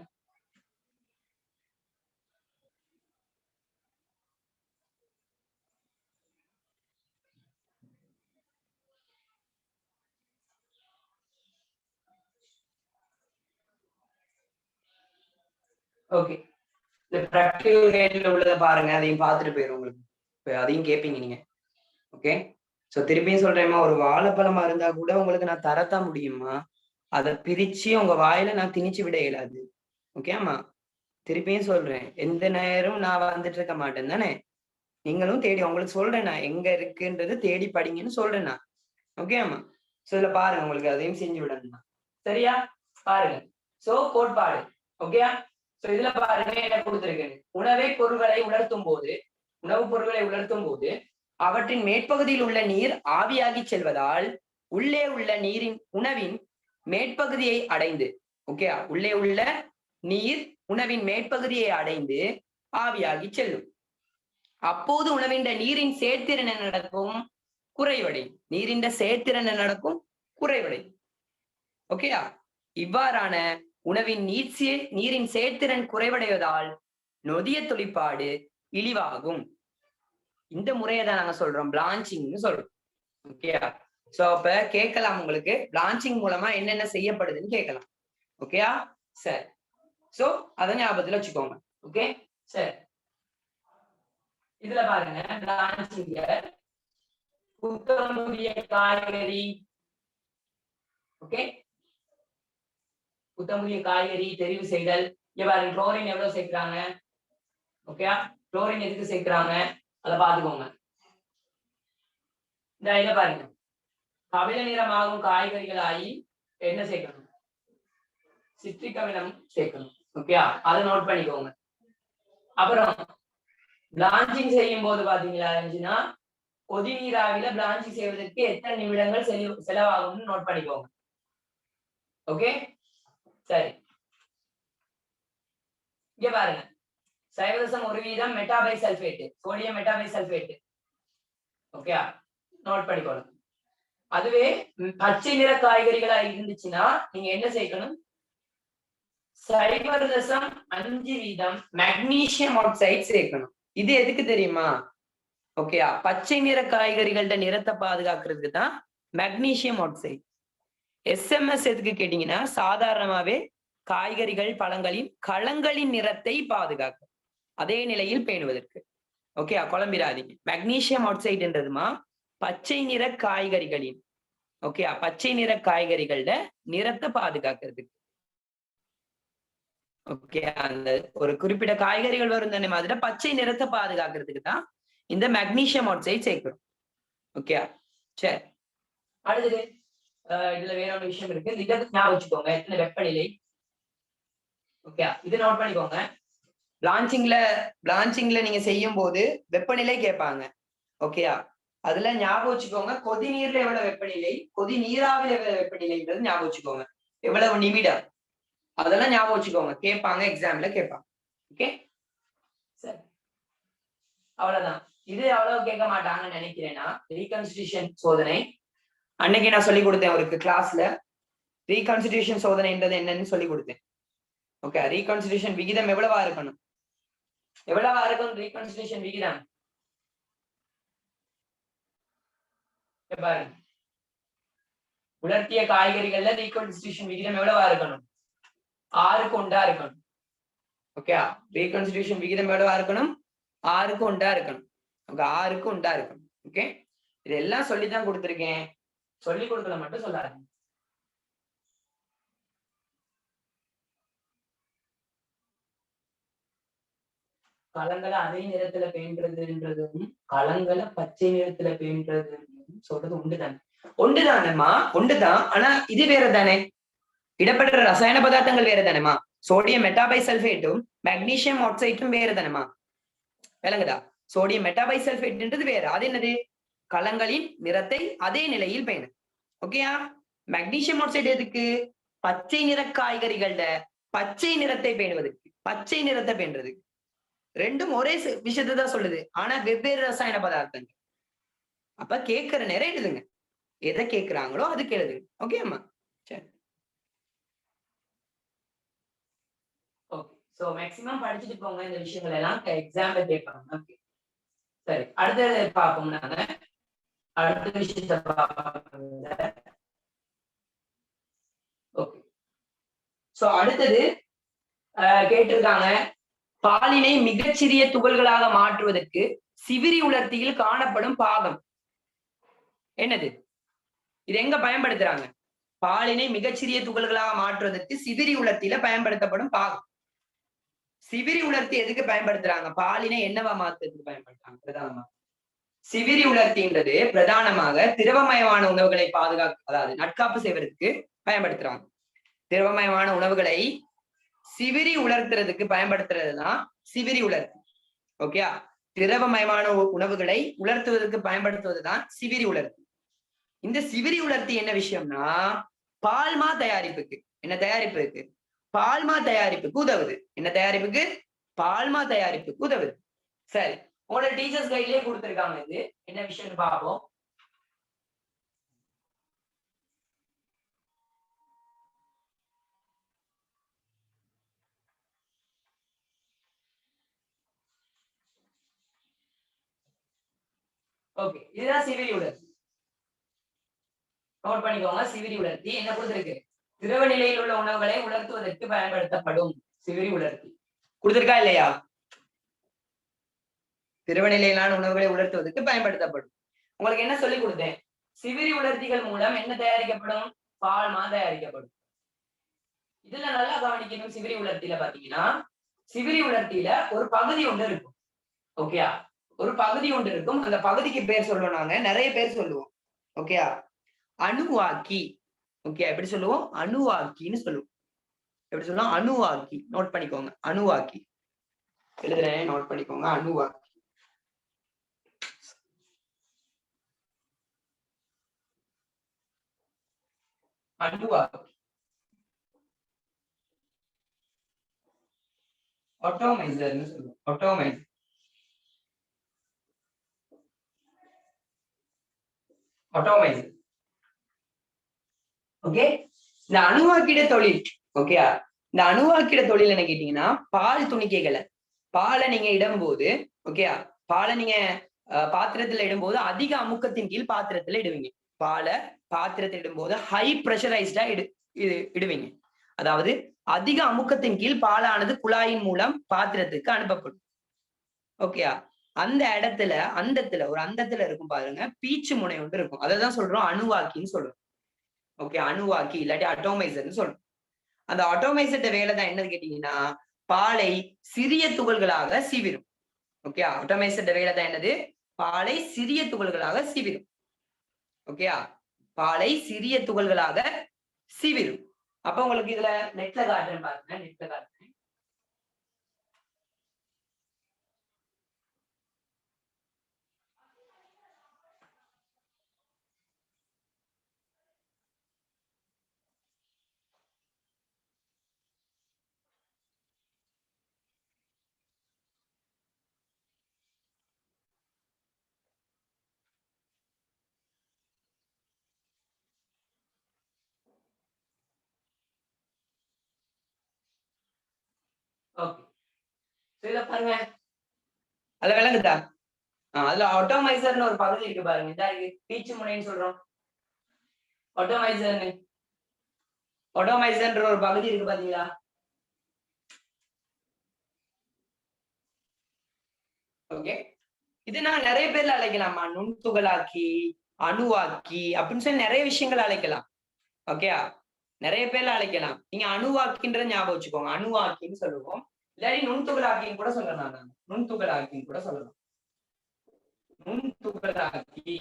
Speaker 1: ஓகே. இந்த பிராக்டிகல் கைட்ல உள்ளத பாருங்க, அதையும் பார்த்துட்டு போயிடும் உங்களுக்கு. அதையும் கேட்பீங்க நீங்க. ஓகே. சோ திருப்பியும் சொல்றேம்மா, ஒரு வாழைப்பழமா இருந்தா கூட உங்களுக்கு நான் தரத்தான் முடியுமா, அதை பிரிச்சு உங்க வாயில நான் திணிச்சு விட இயலாது. ஓகேம்மா, திருப்பியும் சொல்றேன், எந்த நேரம் நான் வந்துட்டு இருக்க மாட்டேன் தானே. நீங்களும் தேடி உங்களுக்கு சொல்றேன், நான் எங்க இருக்குன்றது தேடி படிங்கன்னு சொல்றேன் நான். ஓகேம்மா. சோ இதுல பாருங்க, உங்களுக்கு அதையும் செஞ்சு விடணும். சரியா? பாருங்க. சோ கோட்பாடு. ஓகேயா? சோ இதுல பாருங்க என்ன கொடுத்திருக்கு. உணவுப் பொருட்களை உலர்த்தும் போது அவற்றின் மேற்பகுதியில் உள்ள நீர் ஆவியாகி செல்வதால் உள்ளே உள்ள உணவின் மேற்பகுதியை அடைந்து, ஓகே, உள்ளே உள்ள நீர் உணவின் மேற்பகுதியை அடைந்து ஆவியாகி செல்லும். அப்போது உணவின் நீரின் சேர்த்திறன் நடக்கும் குறைவடை. நீரின் சேர்த்திறன் நடக்கும் குறைவடை. ஓகேயா? இவ்வாறான உணவின் நீரின் சேர்த்திறன் குறைவடைவதால் நொதிய தொழிற்பாடு இழிவாகும். இந்த முறையை தான் நாங்க சொல்றோம் பிளான்ச்சிங்னு சொல்றோம். ஓகேயா? சோ அப்ப கேட்கலாம் உங்களுக்கு, பிளான்ச்சிங் மூலமா என்னென்ன செய்யப்படுதுன்னு கேட்கலாம். ஓகேயா? சரி. சோ அத ஞாபகத்துல வச்சுக்கோங்க. ஓகே சரி. இதுல பாருங்க, பிளான்ச்சிங்ல புத்தமுதிய காய்கறி, ஓகே, புத்தமுதிய காய்கறி தெரிவு செய்தல். இங்க பாருங்க, குளோரின் எவ்வளவு சேர்க்கிறாங்க. ஓகே, குளோரின் எதுக்கு சேர்க்கிறாங்க அதை பாத்துக்கோங்க. இந்த இதை பாருங்க, கபில நிறமாகும் காய்கறிகள் ஆகி என்ன சேர்க்கணும், சிட்ரிக் அமிலம் சேர்க்கணும். ஓகே, அதை நோட் பண்ணிக்கோங்க. அப்புறம் பிளான்ச்சிங் செய்யும் போது பாத்தீங்களா இருந்துச்சுன்னா, கொதி நீராவில பிளான்ச்சிங் செய்வதற்கு எத்தனை நிமிடங்கள் செலவாகும்னு நோட் பண்ணிக்கோங்க. ஓகே சரி. இங்க பாருங்க, 0.1% மெட்டாபைசல்பேட், சோடியம் மெட்டாபைசல்பேட். ஓகே, நோட் பண்ணிக்கோங்க. அதுவே பச்சை நிற காய்கறிகளா இருந்துச்சுன்னா நீங்க என்ன சேர்க்கணும், 0.5% மெக்னீசியம் ஆக்சைடு சேர்க்கணும். இது எதுக்கு தெரியுமா, ஓகேயா? பச்சை நிற காய்கறிகளோட நிறத்தை பாதுகாக்கிறதுக்கு தான் மெக்னீசியம் ஆக்சைடு. SMS எதுக்கு கேட்டீங்கன்னா சாதாரணமாவே காய்கறிகள் பழங்களின் களங்களின் நிறத்தை பாதுகாக்கும், அதே நிலையில் பேணுவதற்கு. ஓகே, குழம்பிடாதீங்க. மெக்னீசியம் ஆக்சைடுன்றதுமா பச்சை நிற காய்கறிகளின், ஓகே, பச்சை நிற காய்கறிகளோட நிறத்தை பாதுகாக்கிறதுக்கு. ஓகே, அந்த ஒரு குறிப்பிட்ட காய்கறிகள் வரும் தானே, அதுல பச்சை நிறத்தை பாதுகாக்கிறதுக்கு தான் இந்த மெக்னீசியம் ஆக்சைடு சேர்க்கிறோம். ஓகே, சரி. அடுத்தது இதுல வேற ஒரு விஷயம் இருக்கு, இதை ஞாபகம் வச்சுக்கோங்க. எத்தனை வெப்பநிலை. ஓகே, இது நோட் பண்ணிக்கோங்க. பிளான்ச்சிங்ல நீங்க செய்யும் போது வெப்பநிலை கேட்பாங்க. ஓகேயா? அதுல ஞாபகம் வச்சுக்கோங்க, கொதி நீர்ல எவ்வளவு வெப்பநிலை, கொதி நீராவில எவ்வளவு வெப்பநிலைன்றது ஞாபகம் வச்சுக்கோங்க. எவ்வளவு நிமிடம், அதெல்லாம் ஞாபகம் வச்சுக்கோங்க, கேட்பாங்க, எக்ஸாம்ல கேட்பாங்க. ஓகே, சரி, அவ்வளவுதான். இது அவ்வளவு கேட்க மாட்டாங்கன்னு நினைக்கிறேன்னா, ரீகன்ஸ்டிடியூஷன் சோதனை அன்னைக்கு நான் சொல்லி கொடுத்தேன் அவருக்கு கிளாஸ்ல. ரீகன்ஸ்டிடியூஷன் சோதனைன்றது என்னன்னு சொல்லி கொடுத்தேன். ஓகே, ரீகன்ஸ்டிடியூஷன் விகிதம் எவ்வளவா இருக்கணும், எவ்வளவா இருக்கும் ரீகன்ஸ்டிடியூஷன் விகிதம் பாருங்க. உலர்த்திய காய்கறிகள்ல ரீகன்ஸ்டிடியூஷன் விகிதம் எவ்வளவா இருக்கணும், 6க்கு 1 இருக்கணும். ஓகே, ரீகன்ஸ்டிடியூஷன் விகிதம் எவ்வளவா இருக்கணும், 6க்கு 1 இருக்கணும். 6க்கு 1 இருக்கணும். ஓகே, இதெல்லாம் சொல்லித்தான் கொடுத்துருக்கேன், சொல்லி கொடுக்கல மட்டும் சொல்லாதீங்க. களங்களை அதே நிறத்துல பேன்றதுன்றதும் களங்களை பச்சை நிறத்துல பேன்றது சொல்றது உண்டுதானே, ஒன்றுதானேம்மா, ஒன்றுதான். ஆனா இது வேற தானே, இடப்பட்ட ரசாயன பதார்த்தங்கள் வேற தானேமா. சோடியம் மெட்டாபைசல்ஃபேட்டும் மெக்னீசியம் ஆக்சைடும் வேற தானேமா, விளங்குதா? சோடியம் மெட்டாபைசல்ஃபேட்ன்றது வேற, அது என்னது, களங்களின் நிறத்தை அதே நிலையில் பேணு. ஓகேயா? மெக்னீசியம் ஆக்சைடு எதுக்கு, பச்சை நிற காய்கறிகளோட பச்சை நிறத்தை பேணுவதற்கு, பச்சை நிறத்தை பேணுறதுக்கு. ரெண்டும் ஒரே விஷயத்தை தான் சொல்லுது, ஆனா வெவ்வேறு ரசாயன பதார்த்தங்கள். அப்ப கேட்கிற நேரம் எழுதுங்க, எதை கேட்கிறாங்களோ அதுக்கு எழுதுங்க. ஓகே அம்மா, சரி. ஓகே, சோ மேக்ஸிமம் படிச்சுட்டு போங்க, இந்த விஷயங்கள் எல்லாம் எக்ஸாம்ல கேட்பாங்க. ஓகே, சரி, அடுத்தது பார்ப்போம். நாங்க அடுத்த விஷயத்தை பார்ப்போம். ஓகே, சோ அடுத்தது கேட்டிருக்காங்க, பாலினை மிகச்சிறிய துகள்களாக மாற்றுவதற்கு சிவிரி உலர்த்தியில் காணப்படும் பாகம் என்னது? இது எங்க பயன்படுத்துறாங்க? பாலினை மிகச்சிறிய துகள்களாக மாற்றுவதற்கு சிவிரி உலர்த்தியில பயன்படுத்தப்படும் பாகம். சிவிரி உலர்த்தி எதுக்கு பயன்படுத்துறாங்க? பாலினை என்னவா மாற்றுறதுக்கு பயன்படுத்துறாங்க பிரதானமா. சிவிரி உலர்த்தின்றது பிரதானமாக திரவமயமான உணவுகளை பாதுகாக்க, அதாவது நட்காப்பு செய்வதற்கு பயன்படுத்துறாங்க. திரவமயமான உணவுகளை சிவிரி உலர்த்துறதுக்கு பயன்படுத்துறதுதான் சிவிரி உலர்த்தி. ஓகே, திரவமயமான உணவுகளை உலர்த்துவதற்கு பயன்படுத்துவதுதான் சிவிரி உலர்த்தி. இந்த சிவிரி உலர்த்தி என்ன விஷயம்னா, பால்மா தயாரிப்புக்கு, என்ன தயாரிப்புக்கு, பால்மா தயாரிப்புக்கு உதவுது. என்ன தயாரிப்புக்கு? பால்மா தயாரிப்புக்கு உதவுது. சரி, உங்களோட டீச்சர்ஸ் கைட்லயே கொடுத்திருக்காங்க, இது என்ன விஷயம்னு பார்ப்போம். ஓகே, இதுதான் சிவிரி உலர்த்தி. நோட் பண்ணிக்கோங்க, சிவிரி உலர்த்தி என்ன கொடுத்திருக்கு, திரவ நிலையில் உள்ள உணவுகளை உலர்த்துவதற்கு பயன்படுத்தப்படும் சிவிரி உலர்த்தி. கொடுத்திருக்கா இல்லையா? திரவ நிலையிலான உணவுகளை உலர்த்துவதற்கு பயன்படுத்தப்படும். உங்களுக்கு என்ன சொல்லி கொடுத்தேன், சிவிரி உலர்த்திகள் மூலம் என்ன தயாரிக்கப்படும், பால்மா தயாரிக்கப்படும். இதுல நல்லா கவனிக்கணும். சிவிரி உலர்த்தியில பாத்தீங்கன்னா, சிவிரி உலர்த்தியில ஒரு பகுதி ஒன்று இருக்கும். ஓகேயா? ஒரு பகுதி ஒன்று இருக்கும், அந்த பகுதிக்கு பேர் சொல்லுவோம், நாங்க நிறைய பேர் சொல்லுவோம். ஓகேயா? அணுவாக்கி. ஓகே, எப்படி சொல்லுவோம்? அணுவாக்கின்னு சொல்லுவோம். எப்படி சொல்லுவோம்? அணுவாக்கி. நோட் பண்ணிக்கோங்க, அணுவாக்கி எழுதுறேன், நோட் பண்ணிக்கோங்க, அணுவாக்கி. அணுவாக்கி, ஆட்டோமைசர்னு சொல்லுவோம். ஆட்டோமைசர், ஆட்டோமைசர். ஓகே, இந்த அணுவாக்கிட தொழில். ஓகே, இந்த அணுவாக்கிட தொழில் என்ன கேட்டீங்கன்னா, பால் துணிக்கைகளை, பாலை நீங்க இடும்போது, ஓகே, பாலை நீங்க பாத்திரத்துல இடும்போது அதிக அமுக்கத்தின் கீழ் பாத்திரத்துல இடுவீங்க. பாலை பாத்திரத்தில் இடும்போது ஹை ப்ரெஷரைஸ்டா இடுவீங்க. அதாவது அதிக அமுக்கத்தின் கீழ் பாலானது குழாயின் மூலம் பாத்திரத்துக்கு அனுப்பப்படும். ஓகேயா? அந்த இடத்துல ஒரு அந்தத்துல இருக்கும் பாருங்க, பீச்சு முனை ஒன்று இருக்கும். அதைதான் சொல்றோம் அணுவாக்கின்னு சொல்றோம். ஓகே, அணுவாக்கி இல்லாட்டி அட்டோமைசர்னு சொல்றோம். அந்த அட்டோமைசர்ட வேலை தான் என்னது கேட்டீங்கன்னா, பாலை சிறிய துகள்களாக சீவிரும். ஓகே, அட்டோமைசர்ட வேலை தான் என்னது? பாலை சிறிய துகள்களாக சீவிரும். ஓகேயா? பாலை சிறிய துகள்களாக சீவிரும். அப்ப உங்களுக்கு இதுல நெட்ல காட்டுறேன் பாருங்க, நெட்ல காட்டுறேன். ஓகே, இத பாருங்க, அதுல விளங்குதா? அதுல ஆட்டோமைசர்னு ஒரு பகுதி இருக்கு பாருங்க, இதா இருக்கு, பீச்சு முனைன்னு சொல்றோம். ஆட்டோமைசர்ன்ற ஒரு பகுதி இருக்கு பாத்தீங்களா? ஓகே, இது நான் நிறைய பேர்ல அழைக்கலாமா, நுண்துகளாக்கி, அணுவாக்கி அப்படின்னு சொல்லி நிறைய விஷயங்கள் அழைக்கலாம். ஓகே, நிறைய பேர்ல அழைக்கலாம். நீங்க அணுவாக்கின்ற ஞாபகம் வச்சுக்கோங்க, அணுவாக்கின்னு சொல்லுவோம். இல்லாட்டி நுண்துகளாக்கின்னு கூட சொல்லலாம். நான் நுண்துகளாக்கின்னு கூட சொல்லலாம். நுண்துகளாக்கி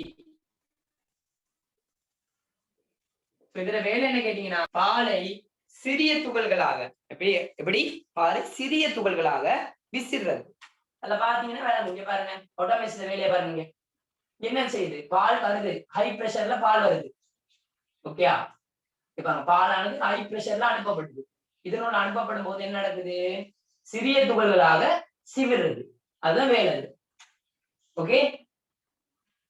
Speaker 1: இதுல வேலை என்ன கேட்டீங்கன்னா, பாலை சிறிய துகள்களாக எப்படி பாலை சிறிய துகள்களாக விசிறது. அதுல பாத்தீங்கன்னா வேலை இங்க பாருங்க, ஆட்டோமேஷன் வேலையை பாருங்க, என்ன செய்யுது? பால் வருது, ஹை பிரஷர்ல பால் வருது. ஓகேயா? இப்ப பாலானது ஹை பிரஷர்ல அனுப்பப்படுது. இதனோட அனுப்பப்படும் போது என்ன நடக்குது? சிறிய துகள்களாக சிவிடுறது. அதுதான் வேலை. ஓகே,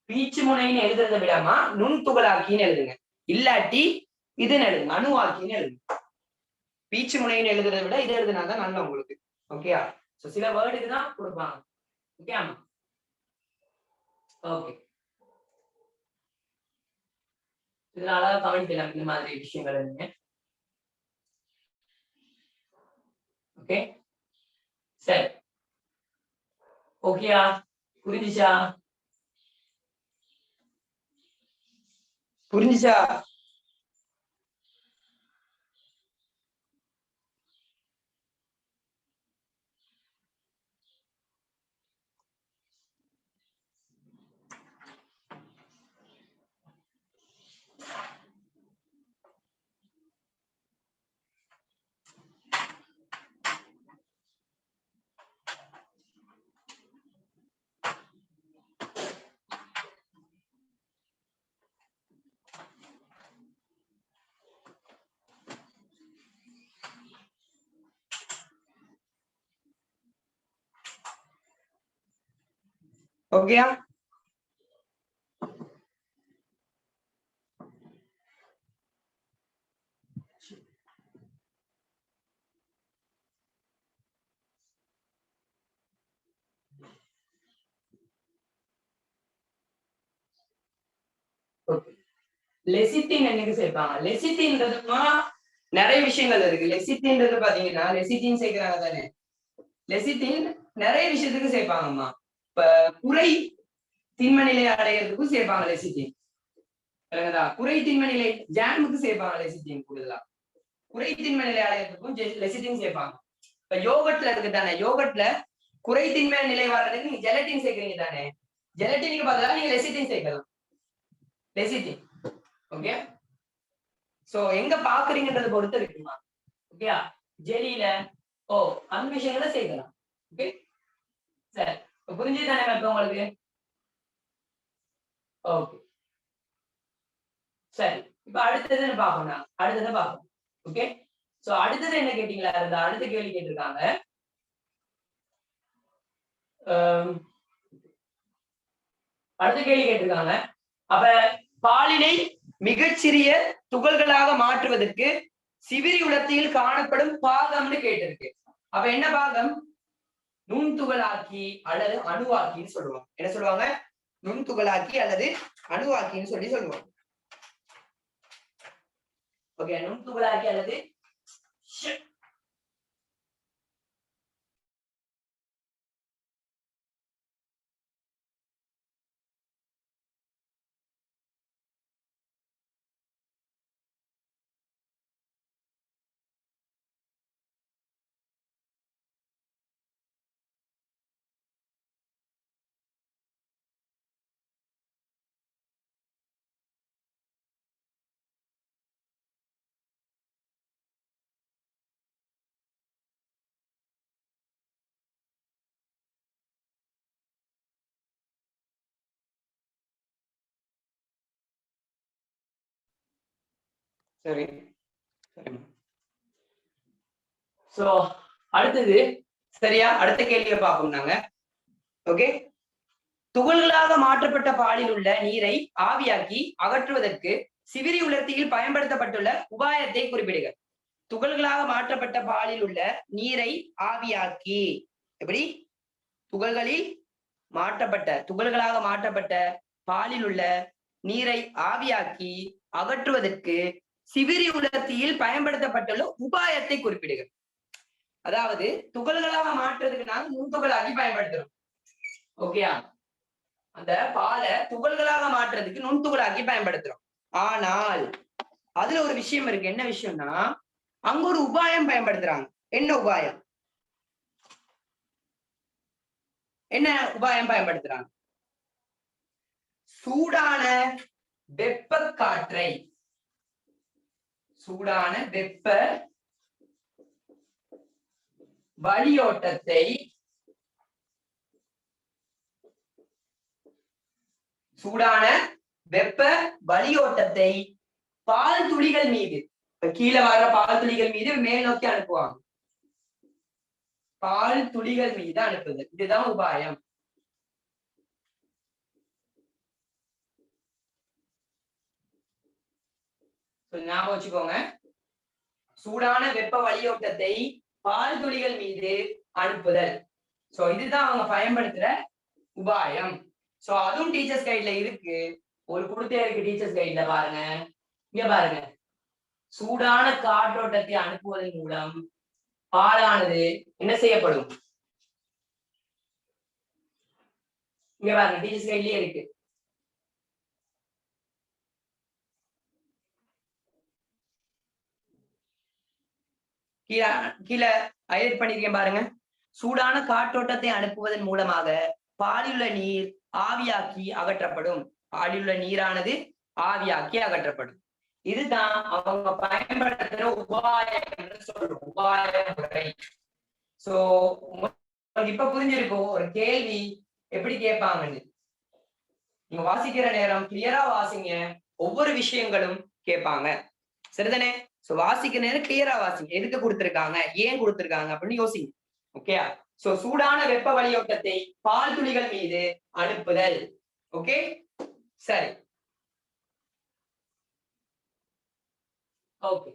Speaker 1: பீச்சு முனைன்னு எழுதுறதை விடாம நுண்துகளாக்கின்னு எழுதுங்க. இல்லாட்டி இதுன்னு எழுதுங்க, அணுவாக்கின்னு எழுதுங்க. பீச்சு முனைன்னு எழுதுறதை விட இது எழுதுனாதான் நல்லா உங்களுக்கு. ஓகேயா? சில வேர்டுக்கு தான் கொடுப்பாங்க. ஓகே, ஓகே, இதனால கவனிக்கலாம் இந்த மாதிரி விஷயங்கள் நீங்க. ஓகே, சரி, ஓகேயா? புரிஞ்சுச்சா? புரிஞ்சுச்சா? ஓகேயா? லெசித்தின் என்னைக்கு சேர்ப்பாங்க? லெசித்தின்றதுமா நிறைய விஷயங்கள் இருக்கு. லெசித்தின்றது பாத்தீங்கன்னா, லெசித்தின் சேர்க்கிறாங்க தானே, லெசித்தின் நிறைய விஷயத்துக்கு சேர்ப்பாங்கம்மா. இப்ப குறை திண்ம நிலை அடையிறதுக்கும் சேர்ப்பாங்க லெசித்தின். குறை திண்ம நிலை ஜாமுக்கு சேர்ப்பாங்க லெசித்தின். கூடுதலா குறை திண்ம நிலை அடையிறதுக்கும் லெசித்தின் சேர்ப்பாங்க. இப்ப யோகட்ல இருக்கு தானே, யோகட்ல குறை திண்ம நிலை வர்றதுக்கு நீங்க ஜெலட்டின் சேர்க்கிறீங்க தானே, ஜெலட்டினுக்கு பதிலாக நீங்க லெசித்தின் சேர்க்கலாம். லெசித்தின். ஓகே, சோ எங்க பாக்குறீங்கன்றத பொறுத்து இருக்குமா. ஓகே, ஜெலியில அந்த விஷயங்களை சேர்க்கலாம். ஓகே, சரி, புரிஞ்சுதானே இப்ப உங்களுக்கு? ஓகே, சரி, இப்ப அடுத்தது பார்ப்போம். அடுத்ததை பார்ப்போம். ஓகே, சோ அடுத்தது என்ன கேட்டீங்களா? அடுத்த கேள்வி கேட்டிருக்காங்க. அடுத்த கேள்வி கேட்டிருக்காங்க. அப்ப பாலினை மிகச்சிறிய துகள்களாக மாற்றுவதற்கு சிவிரி உலர்த்தியில் காணப்படும் பாகம்னு கேட்டிருக்கு. அப்ப என்ன பாகம்? நுண்துகளாக்கி அல்லது அணுவாக்கின்னு சொல்லுவாங்க. என்ன சொல்லுவாங்க? நுண்துகளாக்கி அல்லது அணுவாக்கின்னு சொல்லுவாங்க. ஓகே, நுண்துகளாக்கி அல்லது சரி சரி. சோ அடுத்தது சரியா, அடுத்த கேள்வியை பார்ப்போம் நாங்க. ஓகே, துகள்களாக மாற்றப்பட்ட பாலில் உள்ள நீரை ஆவியாக்கி அகற்றுவதற்கு சிவிரி உலர்த்தியில் பயன்படுத்தப்பட்டுள்ள உபாயத்தை குறிப்பிடுக. துகள்களாக மாற்றப்பட்ட பாலில் உள்ள நீரை ஆவியாக்கி, எப்படி? துகள்களாக மாற்றப்பட்ட பாலில் உள்ள நீரை ஆவியாக்கி அகற்றுவதற்கு சிவிரி உலர்த்தியில் பயன்படுத்தப்பட்டுள்ள உபாயத்தை குறிப்பிடுக. அதாவது துகள்களாக மாற்றுறதுக்கு நாங்க நுண்துகளாக்கி பயன்படுத்துறோம். ஓகேயா? அந்த பாலை துகள்களாக மாற்றுறதுக்கு நுண்துகளாக்கி பயன்படுத்துறோம். ஆனால் அதுல ஒரு விஷயம் இருக்கு. என்ன விஷயம்னா, அங்க ஒரு உபாயம் பயன்படுத்துறாங்க. என்ன உபாயம்? என்ன உபாயம் பயன்படுத்துறாங்க? சூடான வெப்ப காற்றை, சூடான வெப்ப வளியோட்டத்தை பால் துளிகள் மீது, கீழே வர பால் துளிகள் மீது மேல் நோக்கி அனுப்புவாங்க. பால் துளிகள் மீது அனுப்புது. இதுதான் உபாயம். ஞாபகம் வச்சுக்கோங்க. சூடான வெப்ப வளியோட்டத்தை பால் துளிகள் மீது அனுப்புதல். சோ இதுதான் அவங்க பயன்படுத்துற உபாயம். சோ அதுவும் டீச்சர்ஸ் கைட்ல இருக்கு. ஒரு கொடுத்தே இருக்கு டீச்சர்ஸ் கைட்ல, பாருங்க. இங்க பாருங்க, சூடான காற்றோட்டத்தை அனுப்புவதன் மூலம் பாலானது என்ன செய்யப்படும்? இங்க பாருங்க, டீச்சர்ஸ் கைட்லயே இருக்கு. கீழே ஹைலைட் பண்ணிருக்கேன் பாருங்க. சூடான காற்றோட்டத்தை அனுப்புவதன் மூலமாக பாலிலுள்ள நீர் ஆவியாக்கி அகற்றப்படும். பாலிலுள்ள நீரானது ஆவியாக்கி அகற்றப்படும். இதுதான் அவங்க பயன்படுத்துற உபாயம் என்று சொல்றோம். உபாய முறை. சோ உங்களுக்கு இப்ப புரிஞ்சிருக்கும் ஒரு கேள்வி எப்படி கேட்பாங்கன்னு. நீங்க வாசிக்கிற நேரம் கிளியரா வாசிங்க. ஒவ்வொரு விஷயங்களும் கேட்பாங்க. சரிதானே? சோ வாசிக்கிற நேரம் கிளியரா வாசிங்க. எதுக்கு கொடுத்திருக்காங்க, ஏன் கொடுத்திருக்காங்க அப்படின்னு யோசிங்க. ஓகே, சோ சூடான வெப்ப வளியோட்டத்தை பால் துளிகள் மீது அனுப்புதல். ஓகே, சரி. ஓகே,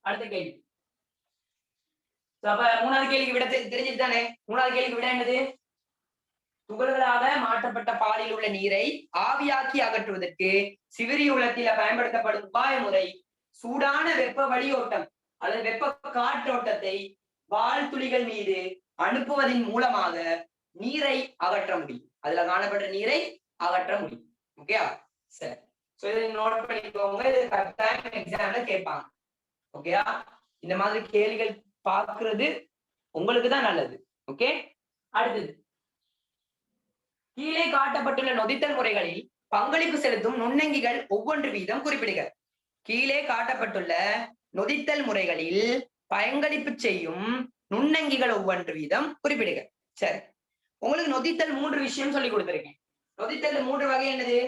Speaker 1: அடுத்த கேள்வி. அப்ப மூணாவது கேள்விக்கு விட தெரிஞ்சுட்டு தானே? மூணாவது கேள்விக்கு விட என்னது? துகள்களாக மாற்றப்பட்ட பாலில் உள்ள நீரை ஆவியாக்கி அகற்றுவதற்கு சிவிரி உலத்தில பயன்படுத்தப்படும் உபாய முறை சூடான வெப்ப வளியோட்டம் அல்லது வெப்ப காற்றோட்டத்தை பால் துளிகள் மீது அனுப்புவதன் மூலமாக நீரை அகற்ற முடியும். அதுல காணப்படுற நீரை அகற்ற முடியும். ஓகே, சரி. சோ இதை நோட் பண்ணிக்கோங்க. இது கரெக்டான எக்ஸாம்ல கேட்பாங்க. ஓகேயா? இந்த மாதிரி கேள்விகள் பார்க்கிறது உங்களுக்கு தான் நல்லது. ஓகே, அடுத்தது கீழே காட்டப்பட்டுள்ள நொதித்தல் முறைகளில் பங்களிப்பு செலுத்தும் நுண்ணங்கிகள் ஒவ்வொன்று வீதம் குறிப்பிடுக. கீழே காட்டப்பட்டுள்ள நொதித்தல் முறைகளில் பங்களிப்பு செய்யும் நுண்ணங்கிகள் ஒவ்வொன்று வீதம் குறிப்பிடுக. சரி, உங்களுக்கு நொதித்தல் 3 விஷயம் சொல்லி கொடுத்திருக்கேன். நொதித்தல் 3 வகை என்னது?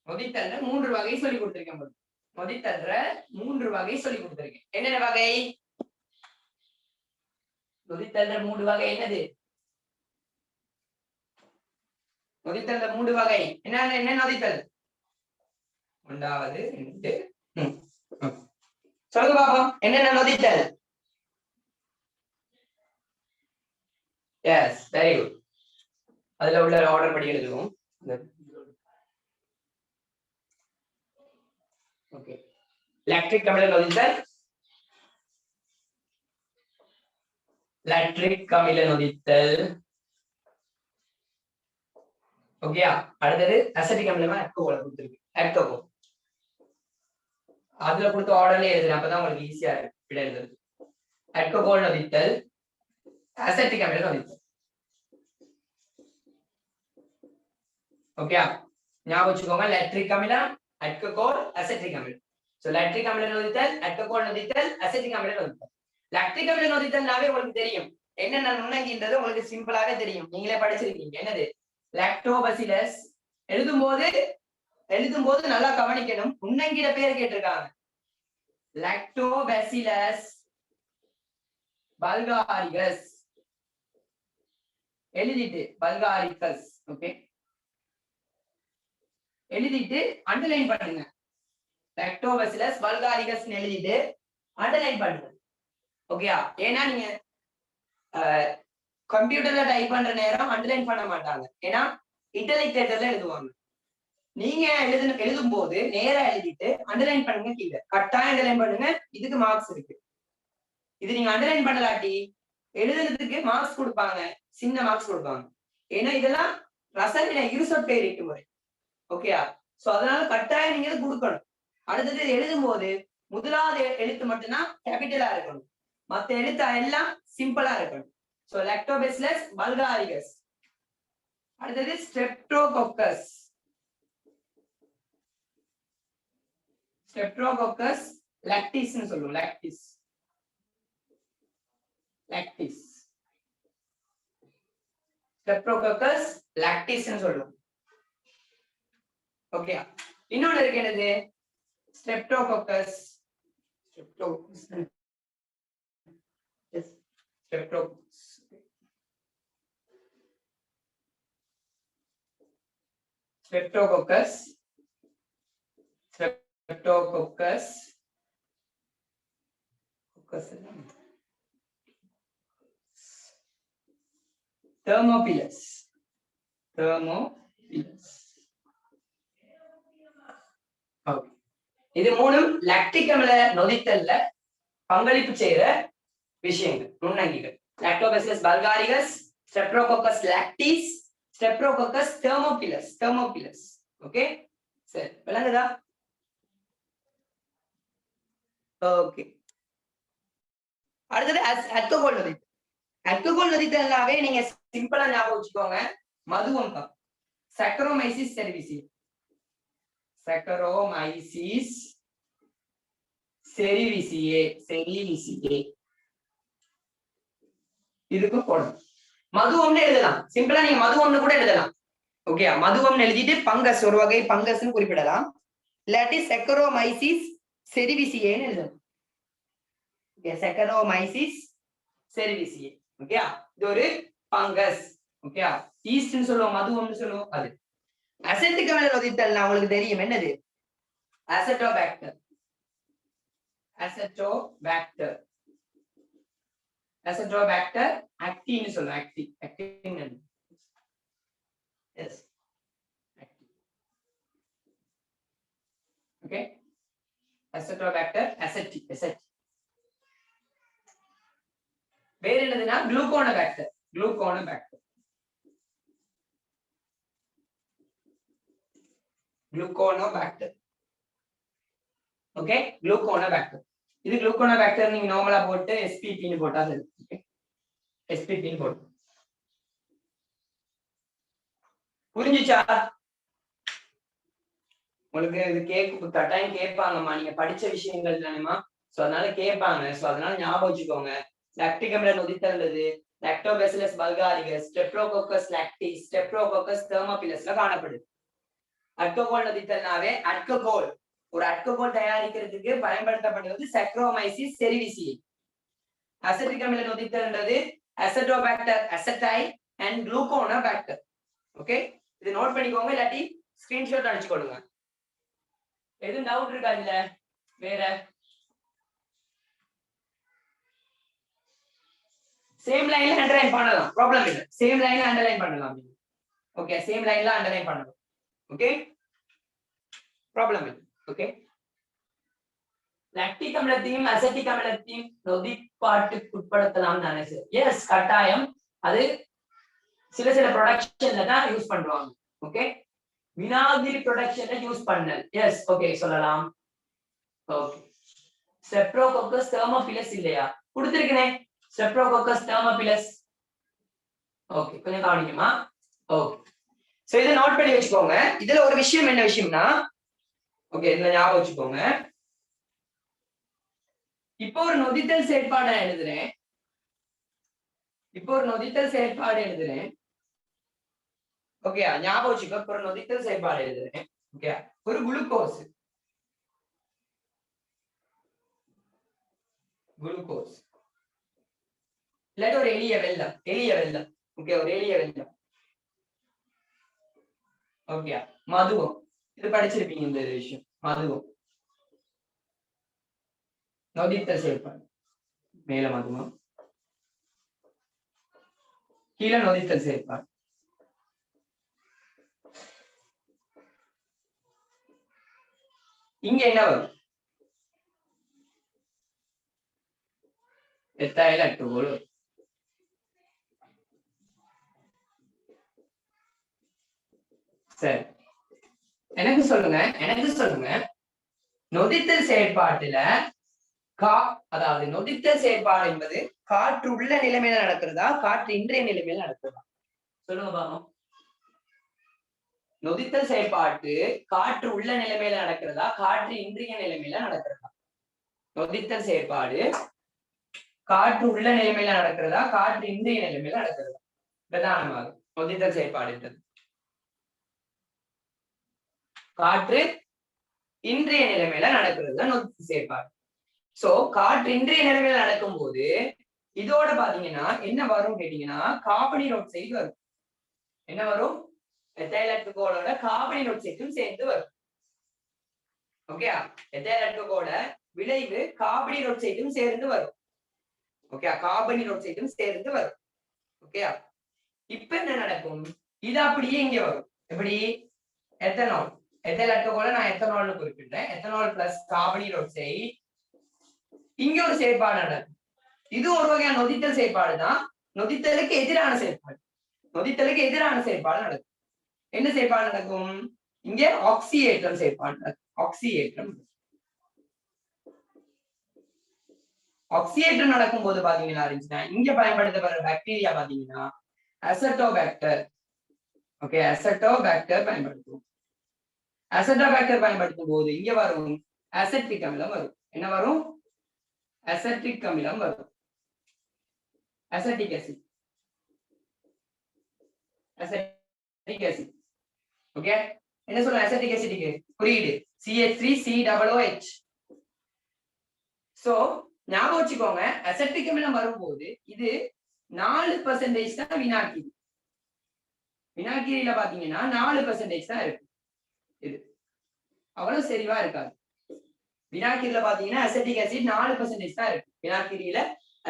Speaker 1: நொதித்தல் 3 வகை சொல்லி கொடுத்திருக்கேன். நொதித்தல் 3 வகை சொல்லி கொடுத்திருக்கேன். என்னென்ன வகை? நொதித்தல் 3 வகை என்னது? நொதித்தல் 3 வகை என்ன? என்ன நொதித்தல்? 1, 2, சொல்லுங்க பாப்போம் என்னென்ன நொதித்தல். S very good. அதுல உள்ள ஆர்டர் படி எழுதுவோம். ஓகே லாக்டிக் அமில நொதித்தல், லாக்டிக் அமில நொதித்தல். ஓகேயா? அடுத்தது அசிட்டிக் அமிலமா ஆல்கஹால் கொடுத்திருக்கு. ஆல்கஹால் அதுல கொடுத்த ஆர்டர்ல எழுதுறேன், அப்பதான் உங்களுக்கு ஈஸியா இருக்கு விட எழுதுறது. ஆல்கஹால் நொதித்தல், அசிட்டிக் அமில நொதித்தல். ஓகே ஞாபகம் வச்சுக்கோங்க. லாக்டிக் அமிலம், ஆல்கஹால், அசிட்டிக் அமிலம். சோ லாக்டிக் அமில நொதித்தல், ஆல்கஹால் நொதித்தல், அசிட்டிக் அமில நொதித்தல். லாக்டிக் அமில நொதித்தல்னாவே உங்களுக்கு தெரியும் என்னென்ன நுண்ணங்கின்றது உங்களுக்கு சிம்பிளாவே தெரியும், நீங்களே படிச்சிருக்கீங்க. என்னது? லாக்டோபசிலஸ். எழுதும்போது நல்லா கவனிக்கணும், நுண்ணங்கிட பேர் கேட்டிருக்காங்க. லாக்டோபசிலஸ் பல்காரிகஸ் எழுதிட்டு பல்காரிகஸ். ஓகே எழுதிட்டு அண்டர்லைன் பண்ணுங்க. லாக்டோபசிலஸ் பல்காரிகஸ் எழுதிட்டு அண்டர்லைன் பண்ணுங்க. ஓகேயா? ஏன்னா நீங்க கம்ப்யூட்டர்ல டைப் பண்ற நேரம் அண்டர்லைன் பண்ண மாட்டாங்க, ஏன்னா இட்டலிக் லெட்டர்ல எழுதுவாங்க. நீங்க எழுதும் போது நேரா எழுதிட்டு அண்டர்லைன் பண்ணுங்க, கீழே கட்டாயம் அண்டர்லைன் பண்ணுங்க. இதுக்கு மார்க்ஸ் இருக்கு. இது நீங்க அண்டர்லைன் பண்ணலாட்டி எழுதுறதுக்கு மார்க்ஸ் கொடுப்பாங்க, சின்ன மார்க்ஸ் கொடுப்பாங்க. ஏன்னா இதெல்லாம் ரசவினை இருசொற்பெயரிட்டு முறை. ஓகேயா? சோ அதனால கட்டாயம் நீங்க கொடுக்கணும். அடுத்தது எழுதும் போது முதலாவது எழுத்து மட்டும்தான் கேபிட்டலா இருக்கணும், மத்த எழுத்து எல்லாம் சிம்பிளா இருக்கணும். சோ லாக்டோபசிலஸ் பல்காரிகஸ். அடுத்தது ஸ்ட்ரெப்டோகோக்கஸ். ஸ்ட்ரெப்டோகோக்கஸ் லாக்டிஸ்னு சொல்லுவோம். லாக்டிஸ் லாக்டிஸ் ஸ்ட்ரெப்டோகோக்கஸ் லாக்டிஸ்னு சொல்லுவோம். ஓகே இன்னொன்னு இருக்கு, என்னது? Streptococcus. Streptococcus, Streptococcus, Thermophilus, Thermophilus. Okay. இது மூணும் லாக்டிக் அமில நொதித்தல்ல பங்களிப்பு செய்யற விஷயங்கள், நுண்ணங்கிகள். லாக்டோபசிலஸ் பல்காரிகஸ், ஸ்ட்ரெப்டோகோக்கஸ் லாக்டிஸ், ஸ்ட்ரெப்டோகோக்கஸ் தெர்மோபிலஸ். தெர்மோபிலஸ். ஓகே சரி, விளங்குதா? ஓகே அடுத்தது ஆல்கஹால் நொதித்தல். ஆல்கஹால் நொதித்தல்னாவே நீங்க சிம்பிளா ஞாபகம் வச்சுக்கோங்க, மதுவம் தான். சக்கரோமைசிஸ் செரிவிசியே, சக்கரோமைசிஸ் செரிவிசியே, செரிவிசியே இதுக்கு போடணும். மதுவம்னு எழுதலாம், சிம்பிளா நீங்க மதுவம்னு கூட எழுதலாம். ஓகே மதுவம்னு எழுதிட்டு பங்கஸ், ஒரு வகை பங்கஸ்னு குறிப்பிடலாம். இல்லாட்டி செக்கரோமைசிஸ் செரிவிசியேன்னு எழுதணும். செக்கரோமைசிஸ் செரிவிசியே. ஓகே இது ஒரு பங்கஸ். ஓகே ஈஸ்ட்னு சொல்லுவோம், மதுவம்னு சொல்லுவோம். அது அசிட்டிக் அமில நொதித்தல்னா உங்களுக்கு தெரியும், என்னது? அசெட்டோபாக்டர். அசெட்டோபாக்டர், அசெட்டோபாக்டர் ஆக்டின்னு சொல்லுவோம். ஆக்டின் எஸ் ஓகே அசெட்டோபாக்டர் அசெட்டி. வேற என்னதுன்னா குளுக்கோனோபாக்டர். குளுக்கோனோபாக்டர், குளுக்கோனோபாக்டர். ஓகே குளுக்கோனோபாக்டர். இது குளுக்கோனோபாக்டர் நீங்க நார்மலா போட்டு எஸ்பிபின்னு போட்டா சரி. ஓகே எஸ்பிபின்னு போட்டு புரிஞ்சுச்சா? உங்களுக்கு இது கட்டாயம் கேட்பாங்கம்மா, நீங்க படிச்ச விஷயங்கள் தானேமா, சோ அதனால கேட்பாங்க. சோ அதனால ஞாபகம் வச்சுக்கோங்க. லாக்டிக் அமில நொதித்தல்ன்றது லாக்டோபசிலஸ் பல்காரிகஸ், ஸ்ட்ரெப்டோகோக்கஸ் லாக்டிஸ், ஸ்ட்ரெப்டோகோக்கஸ் தெர்மோபிலஸ்ல காணப்படுது. ஆல்கஹால் நொதித்தல்னாவே ஆல்கஹால், ஒரு ஆல்கஹால் தயாரிக்கிறதுக்கு பயன்படுத்தப்படுவது சக்கரோமைசிஸ் செரிவிசியே. அசிட்டிக் அமில நொதித்தல்ன்றது அசெட்டோபாக்டர் அசெட்டைல் அண்ட் குளுக்கோனோபாக்டர். ஓகே இது நோட் பண்ணிக்கோங்க, இல்லாட்டி ஸ்கிரீன்ஷாட் அடிச்சுக்கொள்ளுங்க. எதுவும் டவுட் இருக்கா? இல்ல வேற சேம் லைன்ல அண்டர்லைன் பண்ணலாம், ப்ராப்ளம் இல்ல. சேம் லைன்ல அண்டர்லைன் பண்ணலாம். ஓகே, சேம் லைன்ல அண்டர்லைன் பண்ணலாம். ஓகே, ப்ராப்ளம் இல்ல. ஓகே, லாக்டிக் அமிலத்தையும் அசெட்டிக் அமிலத்தையும் நொதிப்பாட்டுக்கு உட்படுத்தலாம் தானே சார்? எஸ், கட்டாயம். அது சில சில ப்ரொடக்ஷன்ல தான் யூஸ் பண்றாங்க. ஓகே, வினாகிரி ப்ரொடக்ஷன்ல யூஸ் பண்ணல். எஸ், ஓகே, சொல்லலாம். ஓகே, ஸ்ட்ரெப்டோகோக்கஸ் தெர்மோபிலஸ் இல்லையா? கொடுத்திருக்கனே, ஸ்ட்ரெப்டோகோக்கஸ் தெர்மோபிலஸ். ஓகே, கொஞ்சம் கவனிக்குமா? ஓகே, சோ இதை நோட் பண்ணி வச்சுக்கோங்க. இதுல ஒரு விஷயம், என்ன விஷயம்னா, ஓகே, இதுல ஞாபகம் வச்சுக்கோங்க. இப்போ ஒரு நொதித்தல் செயற்பாடு எழுதுறேன். இப்போ ஒரு நொதித்தல் செயற்பாடு எழுதுறேன். ஓகே, ஞாபகம் வச்சுக்கோ. இப்போ ஒரு நொதித்தல் செயற்பாடு எழுதுறேன். ஓகே, ஒரு குளுக்கோஸ் இல்லாட்டி ஒரு எளிய வெல்லம். ஓகே, ஒரு எளிய வெல்லம். ஓகே, மதுவம். இது படிச்சிருப்பீங்க இந்த விஷயம். மதுவம் நொதித்தல் செயற்பாடு. மேல மதுவம், கீழே நொதித்தல் செயற்பாடு. இங்க என்ன வரும்? எத்தாயில அட்டுகோல். சரி, எனக்கு சொல்லுங்க நொதித்தல் செயற்பாட்டுல அதாவது நொதித்தல் செயற்பாடு என்பது காற்று உள்ள நிலைமையில நடக்கிறதா, காற்று இன்றைய நிலைமையில நடக்கிறதா? சொல்லுங்க பாப்போம். நொதித்தல் செயற்பாட்டு காற்று உள்ள நிலைமையில நடக்கிறதா, காற்று இன்றைய நிலைமையில நடக்கிறதா? நொதித்தல் செயற்பாடு காற்று உள்ள நிலைமையில நடக்கிறதா, காற்று இன்றைய நிலைமையில நடக்கிறதா? பிரதானமாக நொதித்தல் செயற்பாடு காற்று இன்றைய நிலைமையில நடக்கிறது தான் நொதித்தல் செயற்பாடு. சோ காற்று இன்றைய நிலைமையில நடக்கும் போது இதோட பாத்தீங்கன்னா என்ன வரும் கேட்டீங்கன்னா, கார்பனீர் ஆக்சைடு வரும். என்ன வரும்? எத்தைல் ஆல்கஹாலோட கார்பனீர் ஆக்சைடும் சேர்ந்து வரும். ஓகே, எத்தைல் ஆல்கஹாலோட விளைவு கார்பனீர் ஆக்சைடும் சேர்ந்து வரும். ஓகே, கார்பனீர் ஆக்சைடும் சேர்ந்து வரும். ஓகே, இப்ப என்ன நடக்கும்? இது அப்படியே இங்க வரும். எப்படி? எத்தனால். எத்தைல் ஆல்கஹால நான் எத்தனால்னு குறிப்பிட்டேன். Ethanol plus carbon dioxide. இங்க ஒரு செயற்பாடு நடக்கும். இது ஒரு வகையான நொதித்தல் செயற்பாடு தான். நொதித்தலுக்கு எதிரான செயற்பாடு. நொதித்தலுக்கு எதிரான செயற்பாடு நடக்கும். என்ன செயற்பாடு நடக்கும்? இங்க ஆக்சியேற்றம் செயற்பாடு நடக்கும். ஆக்சியேற்றம் நடக்கும் போது பாத்தீங்கன்னா இங்க பயன்படுத்தப்படுற பாக்டீரியா பாத்தீங்கன்னா அசட்டோபாக்டர். ஓகே, அசட்டோபாக்டர் பயன்படுத்துவோம். அசட்டோபாக்டர் பயன்படுத்தும் போது இங்க வரும் அசெட்டிக் அமிலம் வரும். என்ன வரும்? அசெட்டிக் அமிலம் வரும். Ascetic acid. ஓகே, என்ன சொல்ற? அசெட்டிக் ஆசிட்க்கு குறியீடு CH3COOH. சோ ஞாபகம் வச்சுக்கோங்க, அசெட்டிக் அமிலம் வரும்போது இது 4% தான் வினாக்கிரி. வினாக்கிரியில பாத்தீங்கன்னா 4% தான் இருக்கு. இது அவ்வளவு செறிவா இருக்காது. வினாக்கிரியில பாத்தீங்கன்னா அசெட்டிக் ஆசிட் 4% தான் இருக்கு. வினாக்கிரியில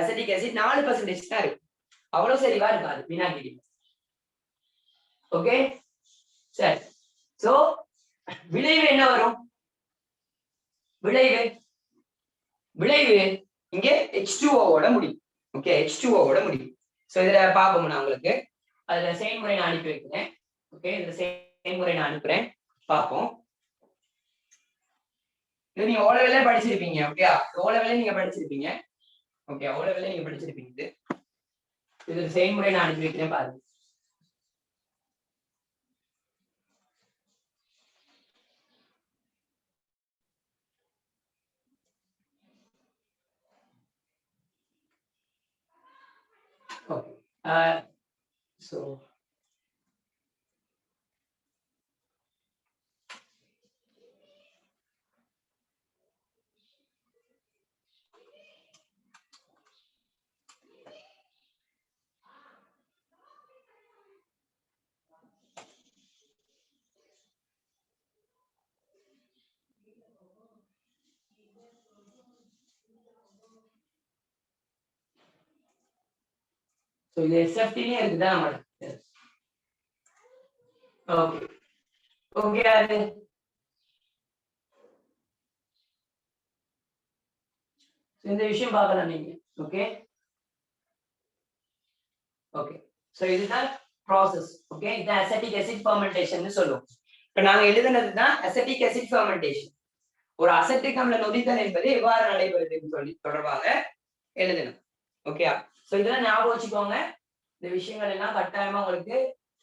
Speaker 1: அசெட்டிக் ஆசிட் 4% தான் இருக்கு. அவ்வளவு செறிவா இருக்காது வினாக்கிரி. ஓகே, சரி. சோ விளைவு என்ன வரும்? விளைவு இங்க H2O முடியும். ஓகே, H2O முடியும். சோ இதுல பாப்போம். நான் உங்களுக்கு அதுல செயல்முறை நான் அனுப்பி வைக்கிறேன். ஓகே, இதுல செயல்முறை நான் அனுப்புறேன், பாப்போம். இது நீங்க ஓலவெல்ல படிச்சிருப்பீங்க. ஓகே, ஓலவெல்ல நீங்க படிச்சிருப்பீங்க. ஓகே, ஓலவெல்ல நீங்க படிச்சிருப்பீங்க. இது செயல்முறை நான் அனுப்பி வைக்கிறேன், பாருங்க. Okay. So சோ இது எஸ்எஃப்டிலயே இருக்குதா நம்ம ஓகே ஓகே அது இந்த விஷயம் பார்க்கலாம் நீங்க ஓகே ஓகே சோ இதுதான் ப்ராசஸ் ஓகே இது அசிட்டிக் ஆசிட் ஃபெர்மெண்டேஷன் சொல்லுவோம் இப்ப நாங்க எழுதுனது தான் அசிட்டிக் ஆசிட் ஃபெர்மெண்டேஷன் ஒரு அசிட்டிக் அமில நொதித்தல் என்பது எவ்வாறு நடைபெறுதுன்னு சொல்லி தொடர்பாக எழுதணும் ஓகே சோ இதெல்லாம் ஞாபகம் வச்சுக்கோங்க இந்த விஷயங்கள் எல்லாம் கட்டாயமா உங்களுக்கு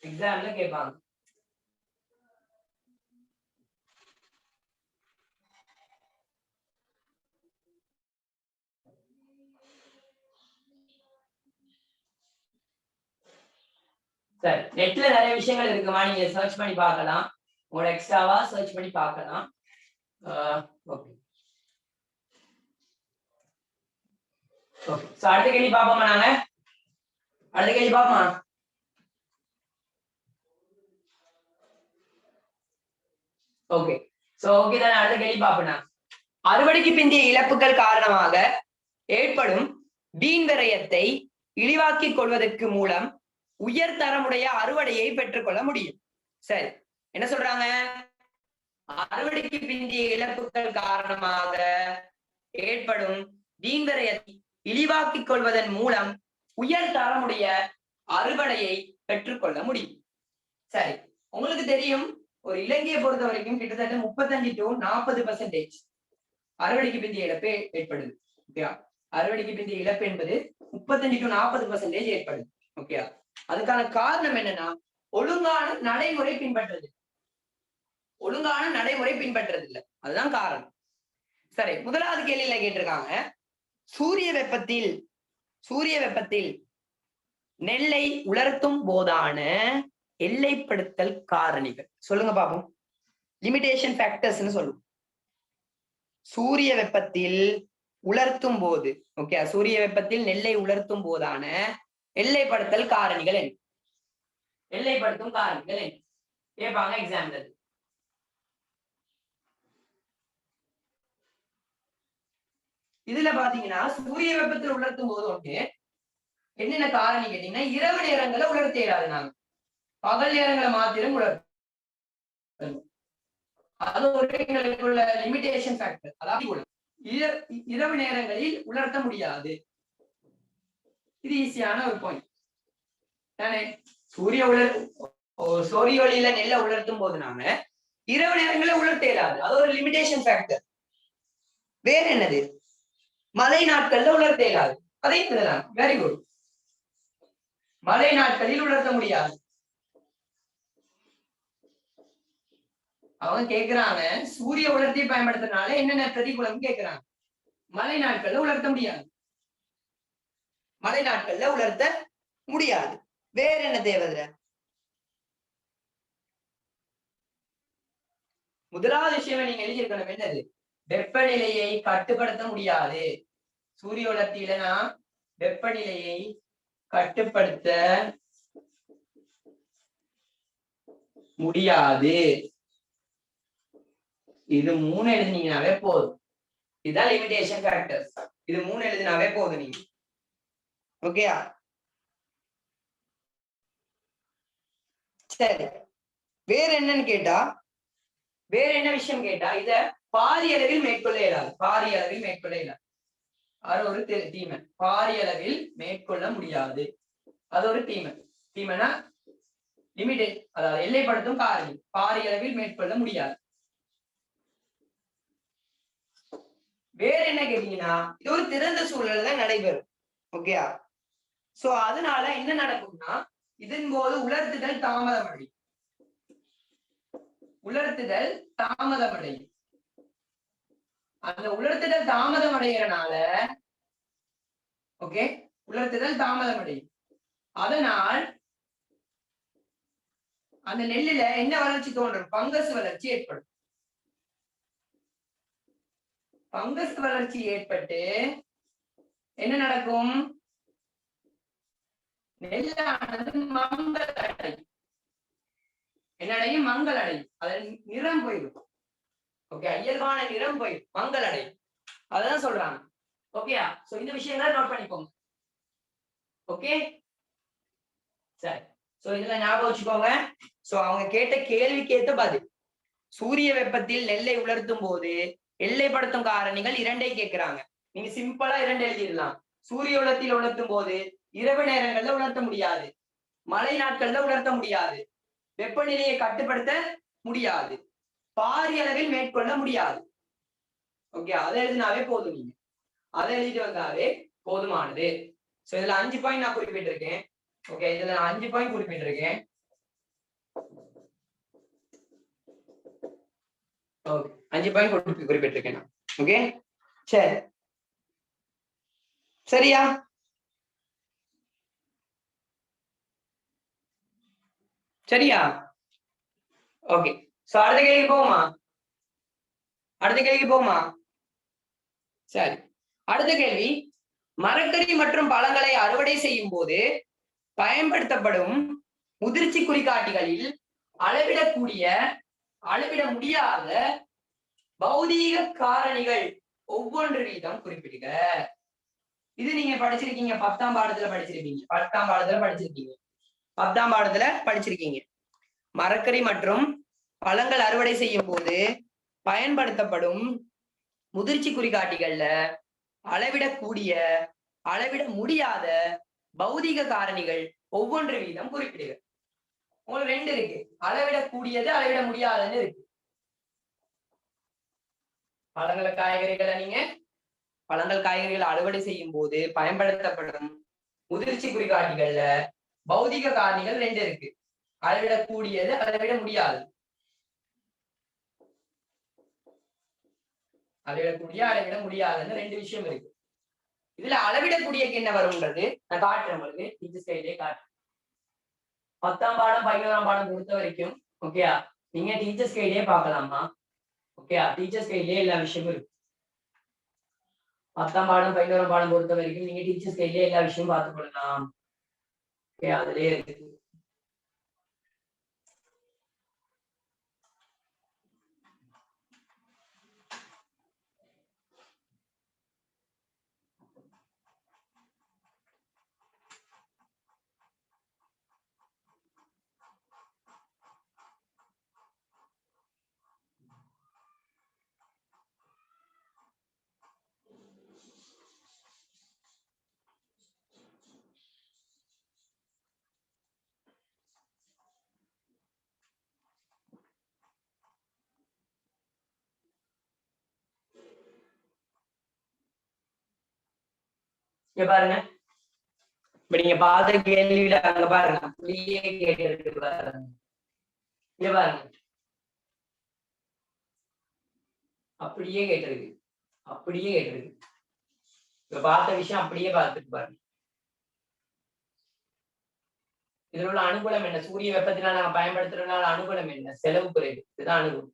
Speaker 1: எக்ஸாம்ல கேட்பாங்க சரி நெட்ல நிறைய விஷயங்கள் இருக்குமா நீங்க சர்ச் பண்ணி பார்க்கலாம் உங்களோட எக்ஸ்ட்ராவா சர்ச் பண்ணி பார்க்கலாம் ஓகே ஓகே சோ அடுத்த கேள்வி பார்ப்போமா நாங்க அடுத்த கேள்வி பார்ப்போமா ஓகே சோ ஓகே தான் அடுத்த கேள்வி பார்ப்போம் அறுவடைக்கு பிந்தைய இழப்புகள் காரணமாக ஏற்படும் வீண் விரயத்தை இழிவாக்கிக் கொள்வதற்கு மூலம் உயர் தரமுடைய அறுவடையை பெற்றுக்கொள்ள முடியும் சரி என்ன சொல்றாங்க அறுவடைக்கு பிந்திய இழப்புகள் காரணமாக ஏற்படும் வீண் விரயத்தை இழிவாக்கிக் கொள்வதன் மூலம் உயர் தரமுடைய அறுவடையை பெற்றுக்கொள்ள முடியும் சரி உங்களுக்கு தெரியும் ஒரு இலங்கையை பொறுத்த வரைக்கும் கிட்டத்தட்ட 35 to 40% அறுவடைக்கு பிந்திய இழப்பு ஏற்படுது ஓகே அறுவடைக்கு பிந்திய இழப்பு என்பது 35 to 40% ஏற்படுது ஓகே அதுக்கான காரணம் என்னன்னா ஒழுங்கான நடைமுறை பின்பற்றது ஒழுங்கான நடைமுறை பின்பற்றது இல்லை அதுதான் காரணம் சரி முதலாவது கேள்வியில கேட்டிருக்காங்க சூரிய வெப்பத்தில் நெல்லை உலர்த்தும் போதான எல்லைப்படுத்தல் காரணிகள் சொல்லுங்க பாப்போம் லிமிடேஷன் ஃபேக்டர்ஸ்னு சொல்லுவோம் சூரிய வெப்பத்தில் உலர்த்தும் போது ஓகே சூரிய வெப்பத்தில் நெல்லை உலர்த்தும் போதான எல்லைப்படுத்தல் காரணிகள் என்ன எல்லைப்படுத்தும் காரணிகள் என்ன கேட்பாங்க எக்ஸாம்ல இதுல பாத்தீங்கன்னா சூரிய வெப்பத்தில் உலர்த்தும் போது ஒன்று என்னென்ன காரணி கேட்டீங்கன்னா இரவு நேரங்களை உலர்த்த இயலாது நாங்க பகல் நேரங்களை மாத்திரம் உலர்த்தும் அது ஒரு எங்களுக்குள்ள லிமிடேஷன் ஃபேக்டர் அதாவது இரவு நேரங்களில் உலர்த்த முடியாது இது ஈஸியான ஒரு பாயிண்ட் தானே சூரிய ஒளியில நெல்லை உலர்த்தும் போது நாம இரவு நேரங்களில் உலர்த்த இயலாது அது ஒரு லிமிடேஷன் ஃபேக்டர் வேற என்னது மழை நாட்கள்ல உலர்த்த இயலாது அதையும் சொல்லலாம் வெரி குட் மழை நாட்களில் உலர்த்த முடியாது அவங்க கேக்குறாங்க சூரிய உலர்த்தியை பயன்படுத்துறதுனால என்னென்ன பிரதிகூலம் கேக்குறாங்க மழை நாட்கள்ல உலர்த்த முடியாது மழை நாட்கள்ல உலர்த்த முடியாது வேற என்ன தேவை முதலாவது விஷயம் நீங்க எழுதியிருக்கணும் என்னது வெப்பநிலையை கட்டுப்படுத்த முடியாது சூரிய உலர்த்தியிலனா வெப்பநிலையை கட்டுப்படுத்த முடியாது இது 3 எழுதினீங்கனாவே போதும் இதுதான் லிமிடேஷன் ஃபேக்டர்ஸ் இது 3 எழுதினாவே போதும் நீங்க ஓகேயா சரி வேற என்னன்னு கேட்டா வேற என்ன விஷயம் கேட்டா இத பாரிய அளவில் மேற்கொள்ள இயலாது பாரிய அளவில் மேற்கொள்ள இயலாது அது ஒரு தீமை பாரிய அளவில் மேற்கொள்ள முடியாது அது ஒரு தீமைனா லிமிடேட் அதாவது எல்லைப்படுத்தும் காரணி பாரிய அளவில் மேற்கொள்ள முடியாது வேற என்ன கேட்டீங்கன்னா இது ஒரு திறந்த சூழல்ல நடைபெறும் ஓகேயா சோ அதனால என்ன நடக்கும்னா இதன் போது உலர்த்துதல் தாமதமடையும் அந்த உலர்த்துதல் தாமதம் அடைகிறனால ஓகே உலர்த்துதல் தாமதம் அடையும் அதனால் அந்த நெல்லுல என்ன வளர்ச்சி தோன்றும் பங்கஸ் வளர்ச்சி ஏற்படும் பங்கஸ் வளர்ச்சி ஏற்பட்டு என்ன நடக்கும் நெல்லானது மங்கள் அடையும் என்னடையும் மங்கள் அடையும் அதன் நிறம் போயிடும் ஓகே இயல்பான நிறம் போயிடும் மங்கள் அடையும் அதான் சொல்றாங்க ஓகேயா சோ இந்த விஷயங்களை நோட் பண்ணிக்கோங்க ஓகே சரி, சோ இதுல ஞாபகம் வச்சுக்கோங்க. சோ அவங்க கேட்ட கேள்விக்கு ஏத்த பதில். சூரிய வெப்பத்தில் நெல்லை உலர்த்தும் போது எல்லைப்படுத்தும் காரணிகள் 2 கேட்கிறாங்க. நீங்க சிம்பிளா 2 எழுதிடலாம். சூரிய உலகத்தில் உலர்த்தும் போது இரவு நேரங்கள்ல உலர்த்த முடியாது, மழை நாட்கள்ல உலர்த்த முடியாது, வெப்பநிலையை கட்டுப்படுத்த முடியாது, பாரிய அளவில் மேற்கொள்ள முடியாது. ஓகே, அதை எழுதினாவே போதும். நீங்க அதை எழுதிட்டு வந்தாலே போதுமானது. சோ இதுல 5 பாயிண்ட் நான் குறிப்பிட்டிருக்கேன். ஓகே, இதுல நான் 5 பாயிண்ட் குறிப்பிட்டிருக்கேன். ஓகே, 5 பாயிண்ட் குறிப்பிட்டிருக்கேன். ஓகே, சரி, சரியா? சரியா? ஓகே, சோ அடுத்த கேள்விக்கு போகுமா? அடுத்த கேள்விக்கு போகுமா? சரி, அடுத்த கேள்வி, மரக்கறி மற்றும் பழங்களை அறுவடை செய்யும் போது பயன்படுத்தப்படும் முதிர்ச்சி குறிகாட்டிகளில் அளவிடக்கூடிய, அளவிட முடியாத பௌதீக காரணிகள் ஒவ்வொன்று வீதம் குறிப்பிடுக. இது நீங்க படிச்சிருக்கீங்க, 10ஆம் பாடத்துல படிச்சிருக்கீங்க. 10ஆம் பாடத்துல படிச்சிருக்கீங்க. 10ஆம் பாடத்துல படிச்சிருக்கீங்க. மரக்கறி மற்றும் பழங்கள் அறுவடை செய்யும் போது பயன்படுத்தப்படும் முதிர்ச்சி குறிகாட்டிகள்ல அளவிடக்கூடிய, அளவிட முடியாத பௌதீக காரணிகள் ஒவ்வொன்று வீதம் குறிப்பிடுக. உங்களுக்கு 2 இருக்கு, அளவிடக்கூடியது, அளவிட முடியாதுன்னு இருக்கு. பழங்களை காய்கறிகளை நீங்க பழங்கள் காய்கறிகளை அறுவடை செய்யும் போது பயன்படுத்தப்படும் முதிர்ச்சி குறிகாட்டிகள்ல பௌதிக காரணிகள் 2 இருக்கு, அளவிடக்கூடியது, அளவிட முடியாது. அளவிடக்கூடிய, அளவிட முடியாதுன்னு 2 விஷயம் இருக்கு. இதுல அளவிடக்கூடியக்கு என்ன வரும்ன்றது நான் காட்டுறேன் உங்களுக்கு. டீச்சர்ஸ் கைட்லயே காட்டுறேன். 10ஆம் பாடம் 11ஆம் பாடம் பொறுத்த வரைக்கும் ஓகேயா, நீங்க டீச்சர்ஸ் கைட்லயே பார்க்கலாமா? ஓகேயா, டீச்சர்ஸ் கைட்லயே எல்லா விஷயமும் இருக்கு. 10ஆம் பாடம் 11ஆம் பாடம் பொறுத்த வரைக்கும் நீங்க டீச்சர்ஸ் கைட்லயே எல்லா விஷயமும் பார்த்து கொள்ளலாம். ஓகே, அதுலயே இருக்கு. இங்க பாருங்க, இப்ப நீங்க பார்த்த கேள்வியில அங்க பாருங்க, அப்படியே கேட்டு பாருங்க. இங்க பாருங்க, அப்படியே கேட்டிருக்கு, அப்படியே கேட்டிருக்கு. இப்ப பார்த்த விஷயம் அப்படியே பார்த்துட்டு பாருங்க. இதுல உள்ள அனுகூலம் என்ன? சூரிய வெப்பத்தினால் நாங்க பயன்படுத்துறதுனால அனுகூலம் என்ன? செலவு குறைவு. இதுதான் அனுகூலம்.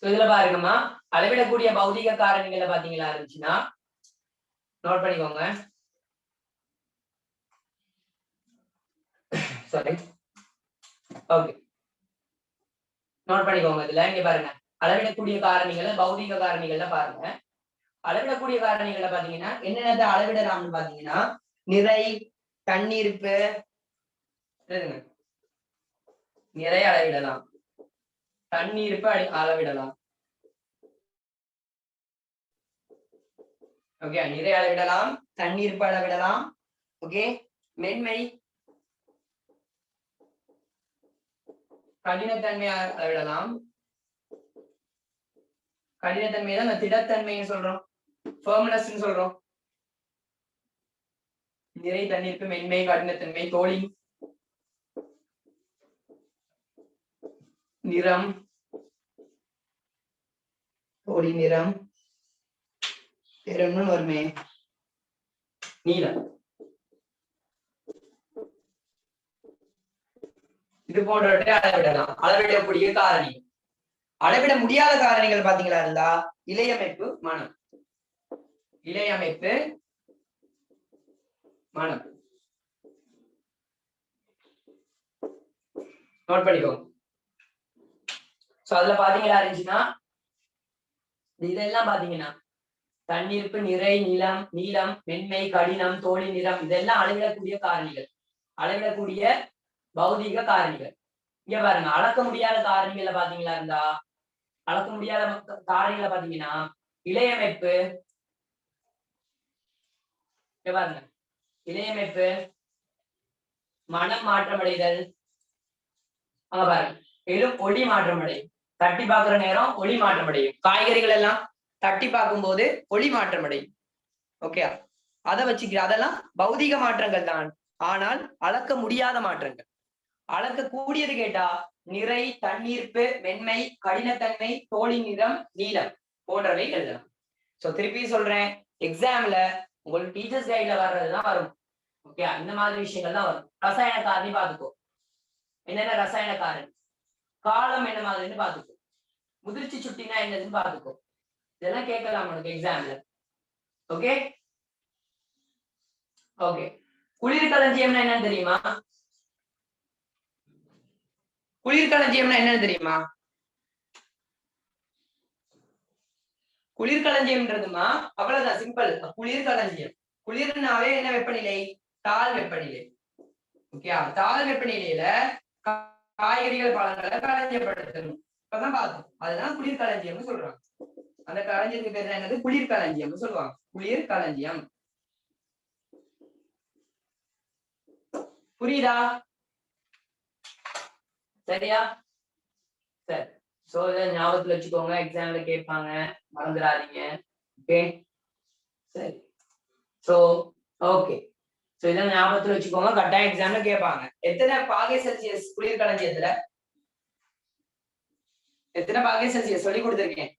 Speaker 1: இதுல பாருங்கம்மா, அளவிடக்கூடிய பௌதிக காரணிகளை பாத்தீங்களா இருந்துச்சுன்னா நோட் பண்ணிக்கோங்க. சாரி, ஓகே, நோட் பண்ணிக்கோங்க. இதுல இங்க பாருங்க, அளவிடக்கூடிய காரணிகளை பௌதிக காரணிகள்ல பாருங்க. அளவிடக்கூடிய காரணிகளை பாத்தீங்கன்னா என்னென்ன அளவிடலாம்னு பாத்தீங்கன்னா நிறை, தண்ணீர்ப்பு, நிறை அளவிடலாம், தண்ணீர்ப்பு அளவிடலாம். ஓகே, நிறை அளவிடலாம், தண்ணீர்ப்பு அளவிடலாம். ஓகே, மென்மை, கடினத்தன்மை அளவிடலாம். கடினத்தன்மை தான் திடத்தன்மைன்னு சொல்றோம், ஃபர்ம்னஸ் சொல்றோம். நிறை, தண்ணீர்ப்பு, மென்மை, கடினத்தன்மை, தோழி, நிறம், தோழி நிறம், வருமே நீலம். இது போன்றவற்றை அளவிடலாம். அளவிடக்கூடிய காரணிகள். அளவிட முடியாத காரணிகள் பாத்தீங்களா இருந்தா இலையமைப்பு, மனம். இலையமைப்பு, மனம். நோட் பண்ணிக்கோங்க. சோ அதுல பாத்தீங்களா இருந்துச்சுன்னா இதெல்லாம் பாத்தீங்கன்னா தண்ணீர்ப்பு, நிறை, நிலம், நீளம், மென்மை, கடினம், தோழி நிறம், இதெல்லாம் அளவிடக்கூடிய காரணிகள். அளவிடக்கூடிய பௌதீக காரணிகள். இங்க பாருங்க, அளக்க முடியாத காரணிகளை பாத்தீங்களா இருந்தா அளக்க முடியாத காரணிகளை பாத்தீங்கன்னா இலையமைப்பு, இங்க பாருங்க இலையமைப்பு, மனம் மாற்றமடைதல், அங்க பாருங்க மேலும் ஒளி மாற்றமடையும். தட்டி பார்க்கிற நேரம் ஒளி மாற்றமடையும். காய்கறிகள் எல்லாம் தட்டி பார்க்கும் போது ஒளி மாற்றமடையும். ஓகே, அதை வச்சுக்கிற அதெல்லாம் பௌதிக மாற்றங்கள் தான், ஆனால் அளக்க முடியாத மாற்றங்கள். அளக்க கூடியது கேட்டா நிறை, தண்ணீர்ப்பு, மென்மை, கடினத்தன்மை, தோழி நிறம், நீளம் போன்றவை எழுதலாம். சோ திருப்பி சொல்றேன், எக்ஸாம்ல உங்களுக்கு டீச்சர்ஸ் கைட்ல வர்றதுதான் வரும். ஓகே, இந்த மாதிரி விஷயங்கள் தான் வரும். ரசாயன காரணி பாத்துக்கோ, என்னென்ன ரசாயன காரணி, காலம் என்ன மாதிரின்னு பாத்துக்கோ, முதிர்ச்சி சுட்டினா என்னதுன்னு பாத்துக்கோ. இதெல்லாம் கேட்கலாம் உனக்கு எக்ஸாம்ல. Okay okay. குளிர்களஞ்சியம்னா என்னன்னு தெரியுமா? குளிர்களஞ்சியம்னா என்னன்னு தெரியுமா? குளிர்களஞ்சியம்ன்றதுமா அவ்வளவுதான், சிம்பிள். குளிர்களஞ்சியம், குளிர்னாவே என்ன வெப்பநிலை? தாழ் வெப்பநிலை. ஓகே, தாழ் வெப்பநிலையில காய்கறிகள், பழங்களை களஞ்சியப்படுத்தணும். இப்பதான் பார்த்தோம், அதுதான் குளிர்களஞ்சியம்னு சொல்றாங்க. அந்த களஞ்சியத்துக்கு பேர் என்னது? குளிர்களஞ்சியம் சொல்லுவாங்க. குளிர்களஞ்சியம். புரியுதா? சரியா? சரி. சோ இதை ஞாபகத்துல வச்சுக்கோங்க, எக்ஸாம்ல கேட்பாங்க, மறந்துடாதீங்க. ஓகே சரி. சோ ஓகே, சோ இதை ஞாபகத்துல வச்சுக்கோங்க, கட்டாயம் எக்ஸாம்ல கேட்பாங்க. எத்தனை பாகை செல்சியஸ் குளிர்களஞ்சியத்துல? எத்தனை பாகை செல்சியஸ் சொல்லி கொடுத்துருக்கேன்?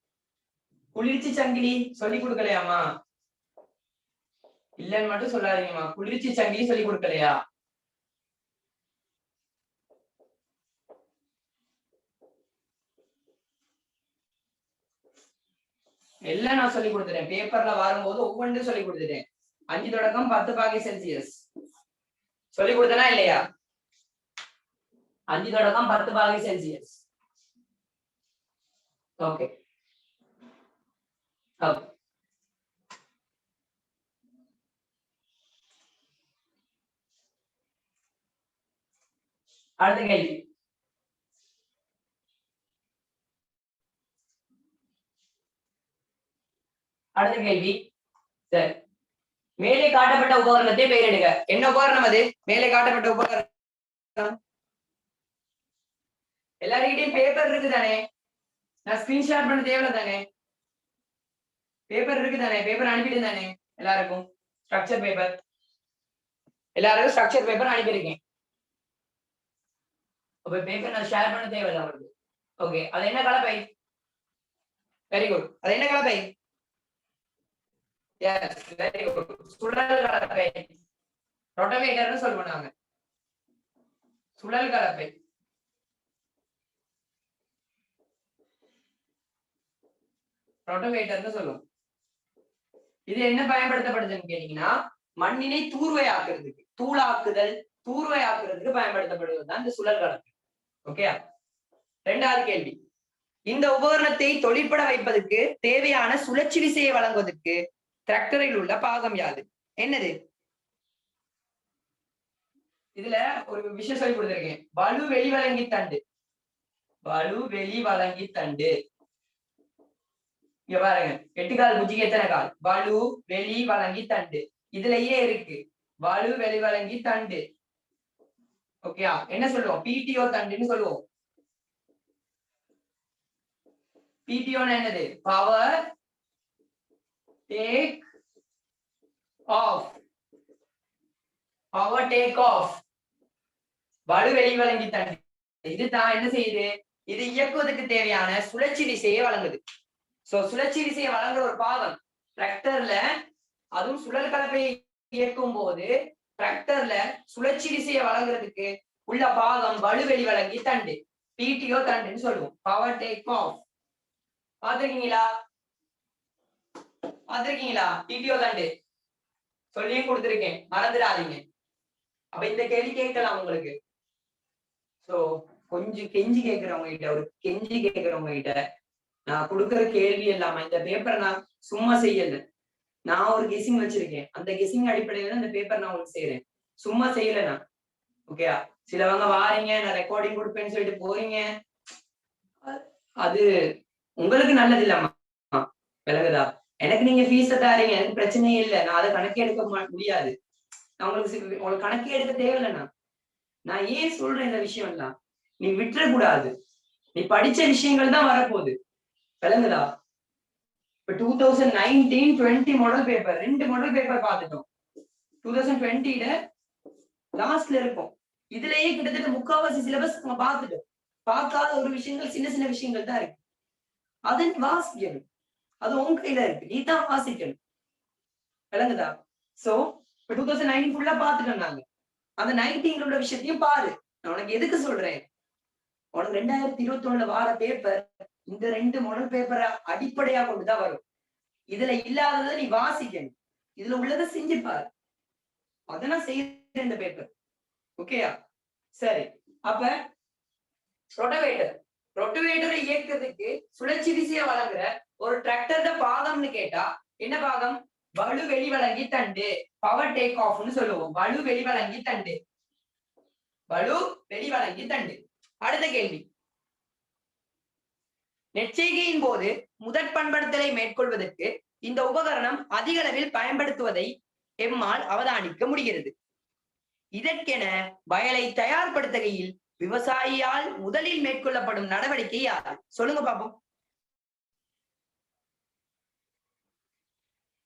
Speaker 1: குளிர்ச்சி சங்கிலி சொல்லி கொடுக்கலையாமா? இல்லன்னு மட்டும் சொல்லாதீங்கம்மா. குளிர்ச்சி சங்கிலி சொல்லி கொடுக்கலையா? எல்லாம் நான் சொல்லி கொடுத்துட்டேன். பேப்பர்ல வரும்போது ஒவ்வொன்றும் சொல்லி கொடுத்துட்டேன். 5 தொடக்கம் 10 பாகை செல்சியஸ் சொல்லி கொடுத்தனா இல்லையா? 5 தொடக்கம் 10 பாகை செல்சியஸ். Okay okay. அடுத்த கேள்வி. அடுத்த கேள்வி. சரி, மேலே காட்டப்பட்ட உபகரணத்தை பெயரிடுக. என்ன உபகரணம் அது? மேலே காட்டப்பட்ட உபகரணம். எல்லாருக்கிட்டையும் பேப்பர் இருக்கு தானே? நான் ஸ்கிரீன்ஷாட் பண்ண தேவையில்ல தானே? பேப்பர் இருக்கு தானே? பேப்பர் அனுப்பிட்டு தானே எல்லாருக்கும்? ஸ்ட்ரக்சர் பேப்பர் எல்லாருக்கும் ஸ்ட்ரக்சர் பேப்பர் அனுப்பியிருக்கேன். அப்ப பேப்பர் நான் ஷேர் பண்ண தேவையில்லை அவருக்கு. ஓகே, அது என்ன கலப்பை? Very good. அது என்ன கலப்பை? Yes, very good. சுழல் கலப்பை, ரொட்டவேட்டர்னு சொல்லுவாங்க. சுழல் கலப்பை. ரொட்டவேட்டர்னு சொல்லுவோம். இது என்ன பயன்படுத்தப்படுதுன்னு கேட்டீங்கன்னா, மண்ணினை தூர்வையாக்குறதுக்கு, தூளாக்குதல், தூர்வையாக்குறதுக்கு பயன்படுத்தப்படுவதுதான் இந்த சுழல் கலப்பை. ஓகே, இரண்டாவது கேள்வி. இந்த உபகரணத்தை தொழிற்பட வைப்பதற்கு தேவையான சுழற்சி விசையை வழங்குவதற்கு டிராக்டரில் உள்ள பாகம் யாது? என்னது? இதுல ஒரு விஷயம் சொல்லி கொடுத்திருக்கேன். வலு வெளிவழங்கி தண்டு. வலு வெளிவழங்கி தண்டு. இங்க பாருங்க, 8 கால் பூச்சிக்கு எத்தனை கால்? வலு வெளி வழங்கி தண்டு. இதுலயே இருக்கு வலு வெளி வழங்கி தண்டு. ஓகே, என்ன சொல்லுவோம்? பிடிஓ தண்டுன்னு சொல்லுவோம். பிடிஓ என்னது? Power take off. Power take off, வலு வெளி வழங்கி தண்டு. இதுதான் என்ன செய்யுது? இது இயக்குவதற்கு தேவையான சுழற்சி விசையை வழங்குது. சோ சுழற்சி விசையை வழங்குற ஒரு பாகம் டிராக்டர்ல, அதுவும் சுழல் கலப்பையை இயக்கும் போது டிராக்டர்ல சுழற்சி விசையை வழங்குறதுக்கு உள்ள பாகம் வலுவெளி வழங்கி தண்டு, பிடிஓ தண்டுன்னு சொல்லுவோம். பவர் டேக் ஆஃப் பாத்துருக்கீங்களா? பாத்துருக்கீங்களா? பிடிஓ தண்டு சொல்லியும் கொடுத்துருக்கேன், மறந்துடாதீங்க. அப்ப இந்த கேள்வி கேட்கலாம் உங்களுக்கு. சோ கொஞ்சம் கெஞ்சி கேட்கிறவங்க கிட்ட, ஒரு கெஞ்சி கேட்கிறவங்க கிட்ட நான் கொடுக்குற கேள்வி இல்லாம இந்த பேப்பரை நான் சும்மா செய்யல. நான் ஒரு கெஸிங் வச்சிருக்கேன், அந்த கெஸிங் அடிப்படையில இந்த பேப்பர் நான் உங்களுக்கு செய்யறேன், சும்மா செய்யல நான். ஓகேயா? சிலவங்க வாரீங்க, நான் ரெக்கார்டிங் கொடுப்பேன்னு சொல்லிட்டு போறீங்க, அது உங்களுக்கு நல்லது இல்லம்மா. விலகுதா? எனக்கு நீங்க ஃபீஸ தாரீங்க, எனக்கு பிரச்சனையே இல்லை, நான் அதை கணக்கே எடுக்க முடியாது. நான் உங்களுக்கு கணக்கே எடுக்க தேவையில்லைண்ணா. நான் ஏன் சொல்றேன் இந்த விஷயம் எல்லாம், நீ விட்டுறக்கூடாது. நீ படிச்ச விஷயங்கள் தான் வரப்போகுது. விளங்குதா? இப்ப 2019-20 மாடல் பேப்பர், 2 மாடல் பேப்பர் பார்த்துட்டோம். 2020 லாஸ்ட்ல இருக்கும். இதுலயே கிட்டத்தட்ட முக்காவாசி சிலபஸ் நம்ம பார்த்துட்டோம். பார்க்காத ஒரு விஷயங்கள், சின்ன சின்ன விஷயங்கள் தான் இருக்கு. அதை வாசிக்கணும், அது உங்க கையில இருக்கு, நீ தான் வாசிக்கணும். விளங்குதா? சோ இப்ப 2019 ஃபுல்லா பார்த்துட்டோம் நாங்க. அந்த 19 உள்ள விஷயத்தையும் பாரு. நான் உனக்கு எதுக்கு சொல்றேன், உனக்கு 2021 வார பேப்பர் இந்த 2 மாடல் பேப்பரை அடிப்படையா கொண்டுதான் வரும். இதுல இல்லாததை நீ வாசிக்கணும், இதுல உள்ளதை செஞ்சு பாரு. அதெல்லாம் செய்யற இந்த பேப்பர். ஓகேயா? சரி. அப்ப ரொட்டவேட்டரை இயக்கிறதுக்கு சுழற்சி விசையை வழங்குற ஒரு டிராக்டரோட பாகம்னு கேட்டா என்ன பாகம்? வலு வெளி வழங்கி தண்டு, பவர் டேக் ஆஃப்னு சொல்லுவோம். வலு வெளி வழங்கி தண்டு, வலு வெளி வழங்கி தண்டு. அடுத்த கேள்வி, நெற்செய்கையின் போது முதற் பண்படுத்தலை மேற்கொள்வதற்கு இந்த உபகரணம் அதிக அளவில் பயன்படுத்துவதை எம்மால் அவதானிக்க முடிகிறது. இதற்கென வயலை தயார்படுத்துகையில் விவசாயியால் முதலில் மேற்கொள்ளப்படும் நடவடிக்கை யாது? சொல்லுங்க பாப்போம்.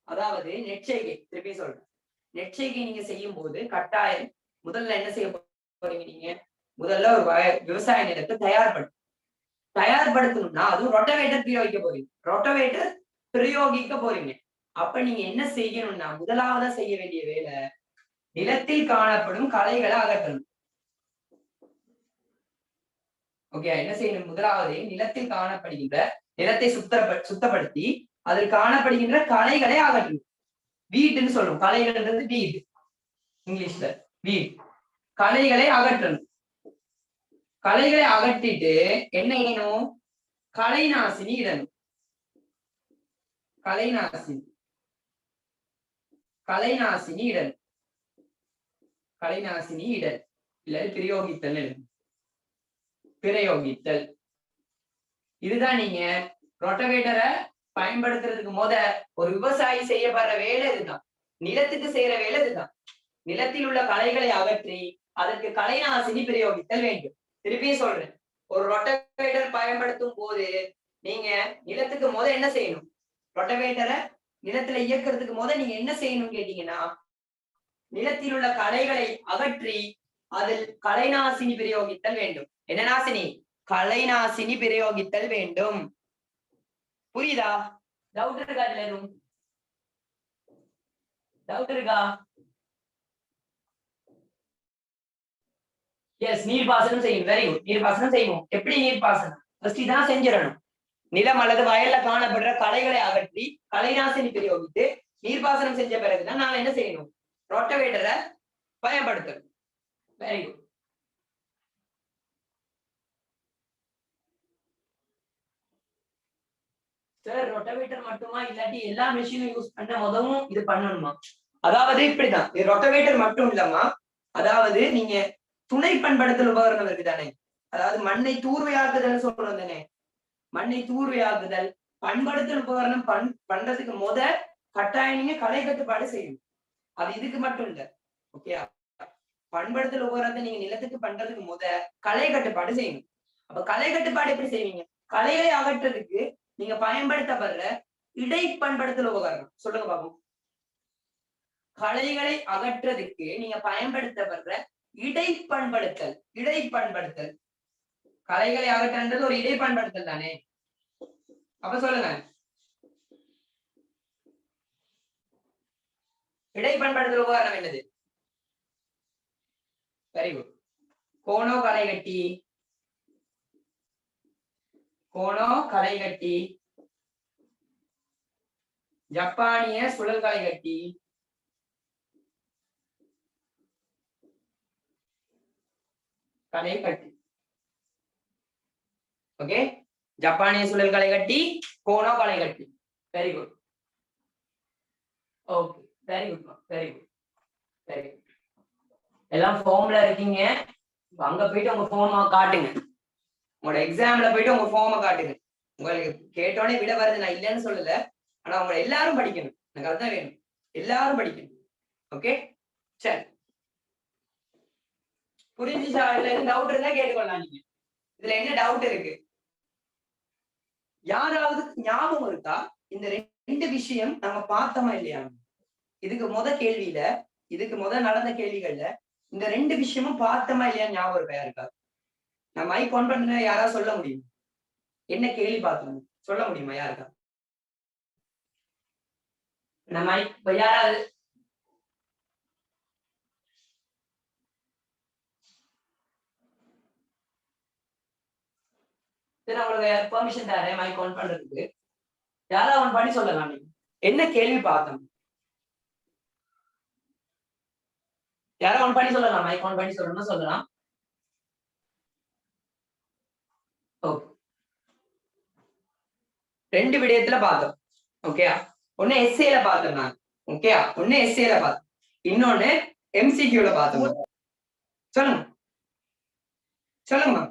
Speaker 1: அதாவது நெற்செய்கை, திருப்பி சொல்றேன், நெற்செய்கை நீங்க செய்யும் போது கட்டாயம் முதல்ல என்ன செய்ய போறீங்க? நீங்க முதல்ல ஒரு விவசாய நிலத்தை தயார்படுத்தணும்னா அதுவும் ரொட்டவேட்டர் பிரயோகிக்க போறீங்க. அப்ப நீங்க என்ன செய்யணும்னா முதலாவதா செய்ய வேண்டிய வேலை, நிலத்தில் காணப்படும் களைகளை அகற்றணும். ஓகே, என்ன செய்யணும்? முதலாவது நிலத்தில் காணப்படுகின்ற, நிலத்தை சுத்தப்படுத்தி அதில் காணப்படுகின்ற களைகளை அகற்றணும். வீட்டுன்னு சொல்லுவோம், களைகள்ன்றது வீட், இங்கிலீஷ்ல வீட். களைகளை அகற்றணும். களைகளை அகற்றிட்டு என்ன இடணும்? களைநாசினி இடணும். களைநாசினி இடணும். களைநாசினி இடல் இல்ல பிரயோகித்தல். பிரயோகித்தல் இதுதான் நீங்க ரொட்டவேட்டரை பயன்படுத்துறதுக்கு ஒரு விவசாயி செய்யப்படுற வேலை இதுதான். நிலத்துக்கு செய்யற வேலை இதுதான். நிலத்தில் உள்ள களைகளை அகற்றி அதற்கு களைநாசினி பிரயோகித்தல் வேண்டும். திருப்பியும் சொல்றேன், ஒரு ரொட்டவேட்டர் பயன்படுத்தும் போது நீங்க நிலத்துக்கு என்ன செய்யணும்? ரொட்டவேட்டரை நிலத்துல இயக்கிறதுக்கு நீங்க என்ன செய்யணும் கேட்டீங்கன்னா, நிலத்தில் உள்ள களைகளை அகற்றி அதில் களைநாசினி பிரயோகித்தல் வேண்டும். என்ன நாசினி? களைநாசினி பிரயோகித்தல் வேண்டும். புரியுதா? டவுட் இருக்கா? டவுட் இருக்கா? எஸ், நீர்ப்பாசனம் செய்யும். Very good. நீர்ப்பாசனம் செய்வோம். எப்படி நீர்ப்பாசனம்? ஃபர்ஸ்ட் இதான் செஞ்சிடணும். நிலம் அல்லது வயல்ல காணப்படுற களைகளை அகற்றி களைநாசினி பிரயோகித்து நீர்ப்பாசனம் செஞ்ச பிறகுதான் நாங்க என்ன செய்யணும்? ரொட்டவேட்டரை பயன்படுத்தணும். Very good. சார் ரொட்டவேட்டர் மட்டுமா, இல்லாட்டி எல்லா மெஷினும் யூஸ் பண்ண முதவும் இது பண்ணணுமா? அதாவது இப்படிதான், இது ரொட்டவேட்டர் மட்டும் இல்லம்மா. அதாவது நீங்க துணை பண்படுத்தல் உபகரணம் இருக்குதானே, அதாவது மண்ணை தூர்வையாக்குதல் சொல்றோம் தானே, மண்ணை தூர்வையாக்குதல் பண்படுத்தல் உபகரணம் பண்றதுக்கு கட்டாயம் நீங்க களை கட்டுப்பாடு செய்யணும். அது இதுக்கு மட்டும் இல்ல. ஓகே, பண்படுத்தல் உபகரணத்தை நீங்க நிலத்துக்கு பண்றதுக்கு களை கட்டுப்பாடு செய்யணும். அப்ப களை கட்டுப்பாடு எப்படி செய்வீங்க? களைகளை அகற்றதுக்கு நீங்க பயன்படுத்தப்படுற இடை பண்படுத்தல் உபகரணம் சொல்லுங்க பாப்போம். களைகளை அகற்றதுக்கு நீங்க பயன்படுத்தப்படுற இடைப்பண்படுத்தல். களைகளை அகற்றன்றது ஒரு இடைப்பண்படுத்தல் தானே? அப்ப சொல்லுங்க, இடைப்பண்படுத்தல் உபகரணம் என்னது? Very good. கோணோ களைகட்டி, கோணோ களைகட்டி, ஜப்பானிய சுழல் களைகட்டி, களைகட்டி. ஓகே, ஜப்பானிய சுழல் களைகட்டி, கோணோ களைகட்டி. Very good. Okay, very good, very good, very good. எல்லாம் ஃபார்ம்ல இருக்கீங்க. அங்க போயிட்டு உங்க ஃபார்மை காட்டுங்க. உங்களோட எக்ஸாம்ல போயிட்டு உங்க ஃபார்மை காட்டுங்க. உங்களுக்கு கேட்டோடனே விட வருது, நான் இல்லைன்னு சொல்லல. ஆனா உங்களை எல்லாரும் படிக்கணும். எனக்கு அதுதான் வேணும், எல்லாரும் படிக்கணும். ஓகே, சரி. புரிஞ்சுச்சா? இதுல எதுவும் டவுட் இருந்தா கேட்டுக்கொள்ளலாம் நீங்க. இதுல என்ன டவுட் இருக்கு? யாராவது ஞாபகம் இருக்கா இந்த ரெண்டு விஷயம் நம்ம பார்த்தோமா இல்லையா? இதுக்கு கேள்வியில, இதுக்கு நடந்த கேள்விகள்ல இந்த ரெண்டு விஷயமும் பார்த்தோமா இல்லையா ஞாபகம் இருக்கா யாருக்கா? நான் மைக் ஆன் பண்ண யாராவது சொல்ல முடியும்? என்ன கேள்வி பார்த்தோம் சொல்ல முடியுமா யாருக்கா? நம்ம மைக் யாராவது உங்களுக்கு பெர்மிஷன் தரேன் மைக் ஆன் பண்றதுக்கு. யாராவது ஆன் பண்ணி சொல்லலாம். நீங்க என்ன கேள்வி பார்த்தோம்? யாரும் ஆன் பண்ணி சொல்லலாம். மைக் ஆன் பண்ணி சொல்லணும்னு சொல்லலாம். ஓகே, ரெண்டு விடயத்துல பார்த்தோம். ஓகேயா? ஒண்ணு எஸ்ஏல பார்த்தோம் நான். ஓகேயா? ஒண்ணு எஸ்ஏல பார்த்தோம், இன்னொன்னு எம்சிக்யூல பார்த்தோம். சொல்லுங்க சொல்லுங்கம்மா,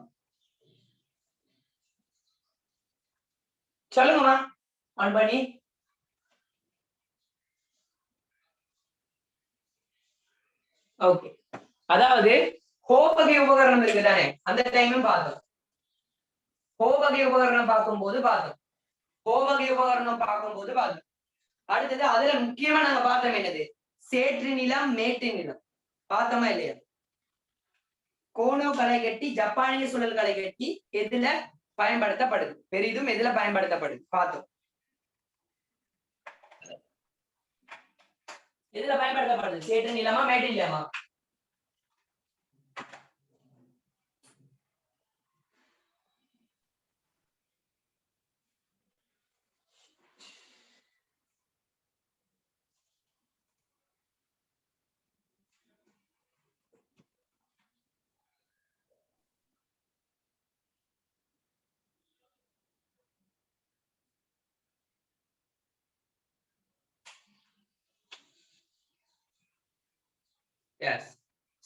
Speaker 1: சொல்லுங்கம்மா ஆன் பண்ணி. ஓகே, அதாவது கோபகை உபகரணம் இருக்கு தானே, அந்த டைமும் பார்த்தோம். கோபகை உபகரணம் பார்க்கும்போது பார்த்தோம். கோபகை உபகரணம் பார்க்கும்போது பார்த்தோம். அடுத்தது அதுல முக்கியமா நாங்க பார்த்தோம் என்னது? சேற்று நிலம், மேட்டு நிலம். பார்த்தோமா இல்லையா? கோணோ களை கட்டி, ஜப்பானிய சுழல் களை கட்டி எதுல பயன்படுத்தப்படுது? பெரிதும் எதுல பயன்படுத்தப்படுது பார்த்தோம். எதுல பயன்படுத்தப்படுது? சேற்று நிலமா, மேட்டு நிலமா? எஸ்.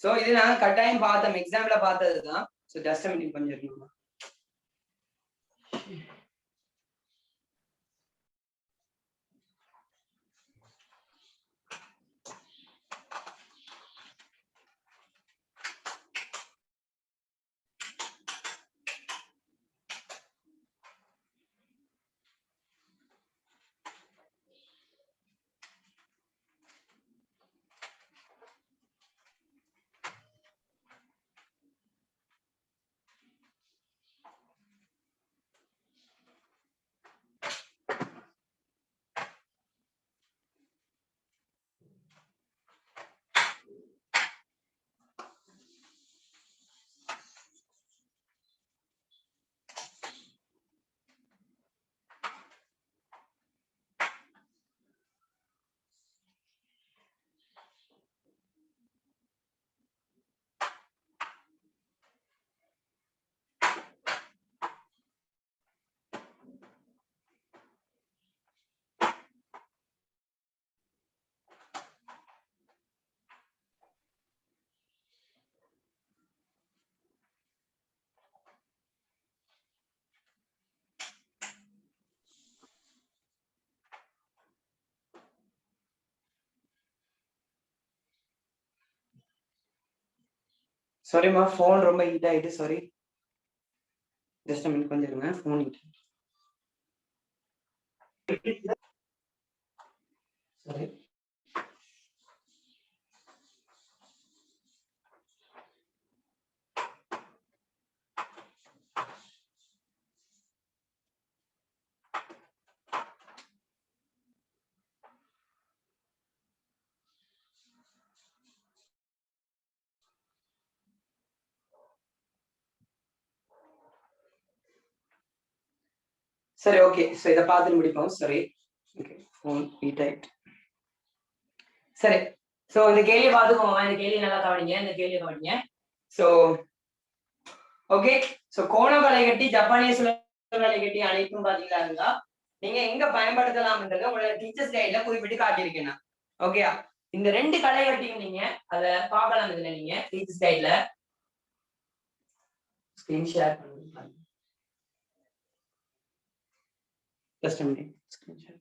Speaker 1: சோ இது நான் கட்டாயம் பார்த்தோம், எக்ஸாம்ல பார்த்ததுதான். சோ ஜஸ்ட் a minute கொஞ்சம் இருங்க. சாரிமா, போன் ரொம்ப ஹீட் ஆயிட்டு. சாரி, ஜஸ்ட் a minute கொஞ்சம் இருங்க. Phone heat. சாரி. சரி, ஓகே. சோ இத பார்த்து முடிப்போம். சரி, ஓகே. Phone heat. சரி, சோ இந்த கேள்வியை பார்த்துக்கோங்க. இந்த கேள்வி நல்லா கவனிங்க. இந்த கேள்வியை கவனிங்க. So okay. சோ கோண வளைகட்டி, ஜப்பானிய சுழல் வளைகட்டி அனைத்தும் பாத்தீங்கன்னா நீங்க எங்க பயன்படுத்தலாம்ன்றத உங்களோட டீச்சர்ஸ் கைட்ல குறிப்பிட்டு காட்டியிருக்கேன். ஓகேயா? இந்த 2 களைகட்டியும் நீங்க அத பார்க்கலாம். இதுல நீங்க டீச்சர்ஸ் கைட்ல ஸ்கிரீன் ஷேர் பண்ணுங்க. Just a minute. Screen share.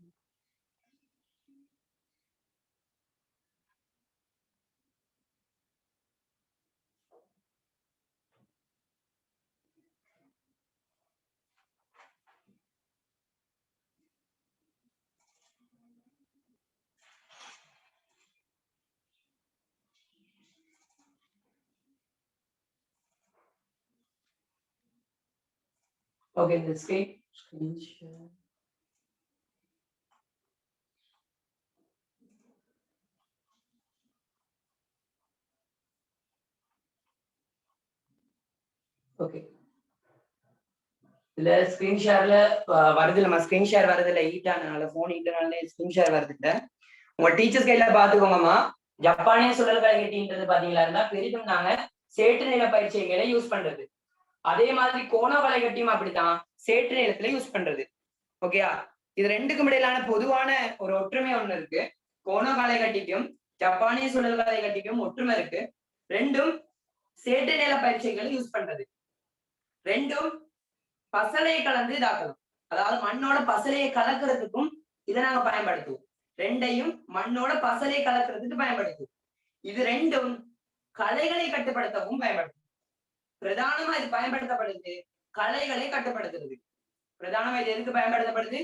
Speaker 1: Okay, the screen share. Okay. இதுல ஸ்கிரீன் ஷேர்ல வருது. நம்ம ஸ்கிரீன் ஷேர் வருது இல்ல, ஹீட்டானால போன் ஹீட்டானால ஸ்கிரீன் ஷேர் வருது இல்ல. உங்க டீச்சர்ஸ் கையில பாத்துக்கோங்கம்மா. ஜப்பானிய சுழல் வளைகட்டின்றது பாத்தீங்களா இருந்தா பெரிதும் நாங்க சேற்று நில பயிற்சிகளை யூஸ் பண்றது. அதே மாதிரி கோண வளைகட்டியும் அப்படித்தான் சேற்று நிலத்துல யூஸ் பண்றது. ஓகேயா? இது ரெண்டுக்கும் இடையிலான பொதுவான ஒரு ஒற்றுமை ஒண்ணு இருக்கு. கோண வளைகட்டிக்கும் ஜப்பானிய சுழல் வளைகட்டிக்கும் ஒற்றுமை இருக்கு. ரெண்டும் சேற்று நில பயிற்சிகளை யூஸ் பண்றது. ரெண்டும் பசலையை கலந்து இதாக்கணும். அதாவது மண்ணோட பசலையை கலக்கிறதுக்கும் இதை நாங்க பயன்படுத்துவோம். ரெண்டையும் மண்ணோட பசலையை கலக்கிறதுக்கு பயன்படுத்துவோம். இது ரெண்டும் களைகளை கட்டுப்படுத்தவும் பயன்படுத்தும். பிரதானமா இது பயன்படுத்தப்படுது களைகளை கட்டுப்படுத்துறது. பிரதானமா இது எதுக்கு பயன்படுத்தப்படுது?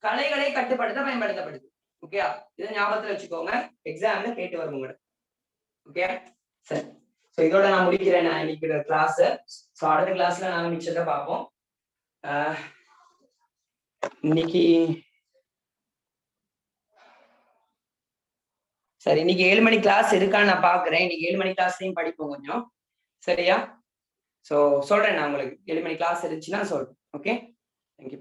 Speaker 1: களைகளை கட்டுப்படுத்த பயன்படுத்தப்படுது. ஓகே, இதை ஞாபகத்துல வச்சுக்கோங்க. எக்ஸாம்ல கேட்டு வரும் உங்களுக்கு. ஓகே, சரி. சோ இதோட நான் முடிக்கிறேன் நான் இன்னைக்கு கிளாஸ். சோ அடுத்த கிளாஸ்ல நாங்க மிச்சத்தை பார்ப்போம். இன்னைக்கு சரி, இன்னைக்கு 7 மணி கிளாஸ் இருக்கான்னு நான் பாக்குறேன். இன்னைக்கு 7 மணி கிளாஸ்லயும் படிப்போம் கொஞ்சம். சரியா? சோ சொல்றேன் நான் உங்களுக்கு 7 மணி கிளாஸ் இருந்துச்சுன்னா சொல்றேன். Okay, thank you.